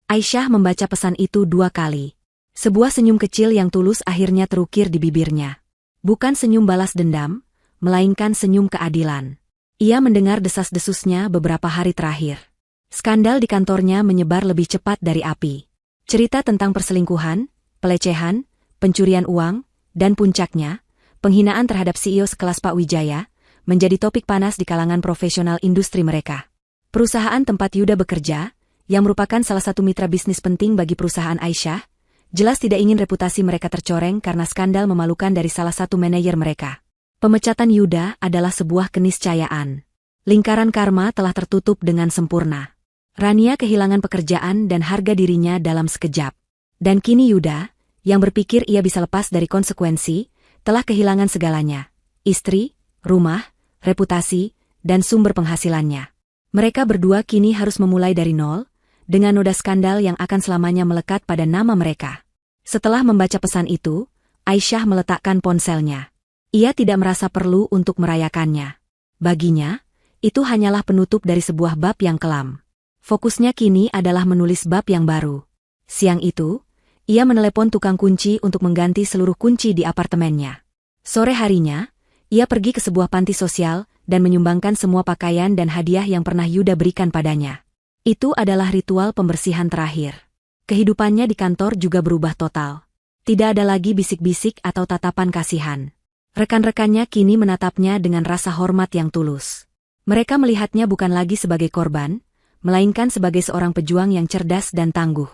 Aisyah membaca pesan itu 2 kali. Sebuah senyum kecil yang tulus akhirnya terukir di bibirnya. Bukan senyum balas dendam, melainkan senyum keadilan. Ia mendengar desas-desusnya beberapa hari terakhir. Skandal di kantornya menyebar lebih cepat dari api. Cerita tentang perselingkuhan, pelecehan, pencurian uang, dan puncaknya, penghinaan terhadap CEO sekelas Pak Wijaya, menjadi topik panas di kalangan profesional industri mereka. Perusahaan tempat Yuda bekerja, yang merupakan salah satu mitra bisnis penting bagi perusahaan Aisyah, jelas tidak ingin reputasi mereka tercoreng karena skandal memalukan dari salah satu manajer mereka. Pemecatan Yuda adalah sebuah keniscayaan. Lingkaran karma telah tertutup dengan sempurna. Rania kehilangan pekerjaan dan harga dirinya dalam sekejap. Dan kini Yuda, yang berpikir ia bisa lepas dari konsekuensi, telah kehilangan segalanya. Istri, rumah, reputasi, dan sumber penghasilannya. Mereka berdua kini harus memulai dari nol, dengan noda skandal yang akan selamanya melekat pada nama mereka. Setelah membaca pesan itu, Aisyah meletakkan ponselnya. Ia tidak merasa perlu untuk merayakannya. Baginya, itu hanyalah penutup dari sebuah bab yang kelam. Fokusnya kini adalah menulis bab yang baru. Siang itu, ia menelepon tukang kunci untuk mengganti seluruh kunci di apartemennya. Sore harinya, ia pergi ke sebuah panti sosial dan menyumbangkan semua pakaian dan hadiah yang pernah Yuda berikan padanya. Itu adalah ritual pembersihan terakhir. Kehidupannya di kantor juga berubah total. Tidak ada lagi bisik-bisik atau tatapan kasihan. Rekan-rekannya kini menatapnya dengan rasa hormat yang tulus. Mereka melihatnya bukan lagi sebagai korban, melainkan sebagai seorang pejuang yang cerdas dan tangguh.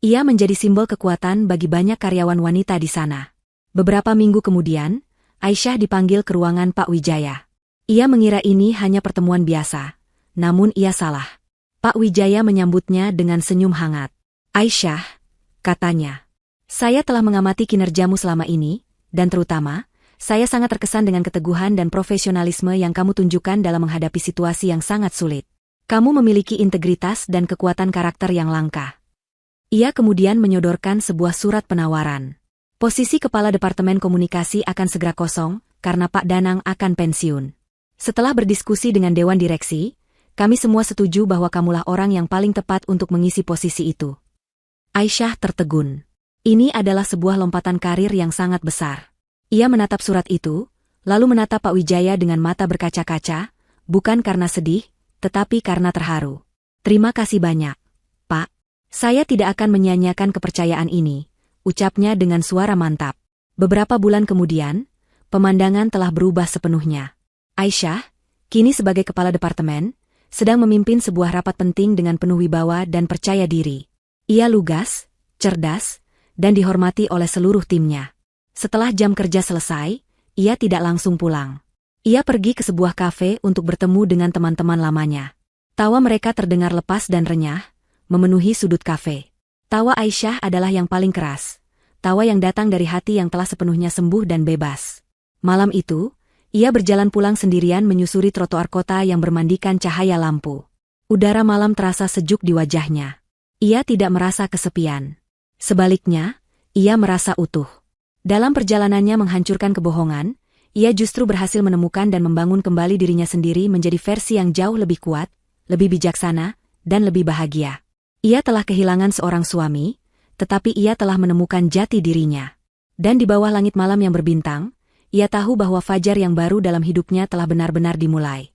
Ia menjadi simbol kekuatan bagi banyak karyawan wanita di sana. Beberapa minggu kemudian, Aisyah dipanggil ke ruangan Pak Wijaya. Ia mengira ini hanya pertemuan biasa, namun ia salah. Pak Wijaya menyambutnya dengan senyum hangat. "Aisyah," katanya, "saya telah mengamati kinerjamu selama ini, dan terutama, saya sangat terkesan dengan keteguhan dan profesionalisme yang kamu tunjukkan dalam menghadapi situasi yang sangat sulit. Kamu memiliki integritas dan kekuatan karakter yang langka." Ia kemudian menyodorkan sebuah surat penawaran. Posisi Kepala Departemen Komunikasi akan segera kosong, karena Pak Danang akan pensiun. Setelah berdiskusi dengan Dewan Direksi, kami semua setuju bahwa kamulah orang yang paling tepat untuk mengisi posisi itu. Aisyah tertegun. Ini adalah sebuah lompatan karir yang sangat besar. Ia menatap surat itu, lalu menatap Pak Wijaya dengan mata berkaca-kaca, bukan karena sedih, tetapi karena terharu. "Terima kasih banyak, Pak. Saya tidak akan menyia-nyiakan kepercayaan ini," ucapnya dengan suara mantap. Beberapa bulan kemudian, pemandangan telah berubah sepenuhnya. Aisyah, kini sebagai kepala departemen, sedang memimpin sebuah rapat penting dengan penuh wibawa dan percaya diri. Ia lugas, cerdas, dan dihormati oleh seluruh timnya. Setelah jam kerja selesai, ia tidak langsung pulang. Ia pergi ke sebuah kafe untuk bertemu dengan teman-teman lamanya. Tawa mereka terdengar lepas dan renyah, memenuhi sudut kafe. Tawa Aisyah adalah yang paling keras. Tawa yang datang dari hati yang telah sepenuhnya sembuh dan bebas. Malam itu, ia berjalan pulang sendirian menyusuri trotoar kota yang bermandikan cahaya lampu. Udara malam terasa sejuk di wajahnya. Ia tidak merasa kesepian. Sebaliknya, ia merasa utuh. Dalam perjalanannya menghancurkan kebohongan, ia justru berhasil menemukan dan membangun kembali dirinya sendiri menjadi versi yang jauh lebih kuat, lebih bijaksana, dan lebih bahagia. Ia telah kehilangan seorang suami, tetapi ia telah menemukan jati dirinya. Dan di bawah langit malam yang berbintang, ia tahu bahwa fajar yang baru dalam hidupnya telah benar-benar dimulai.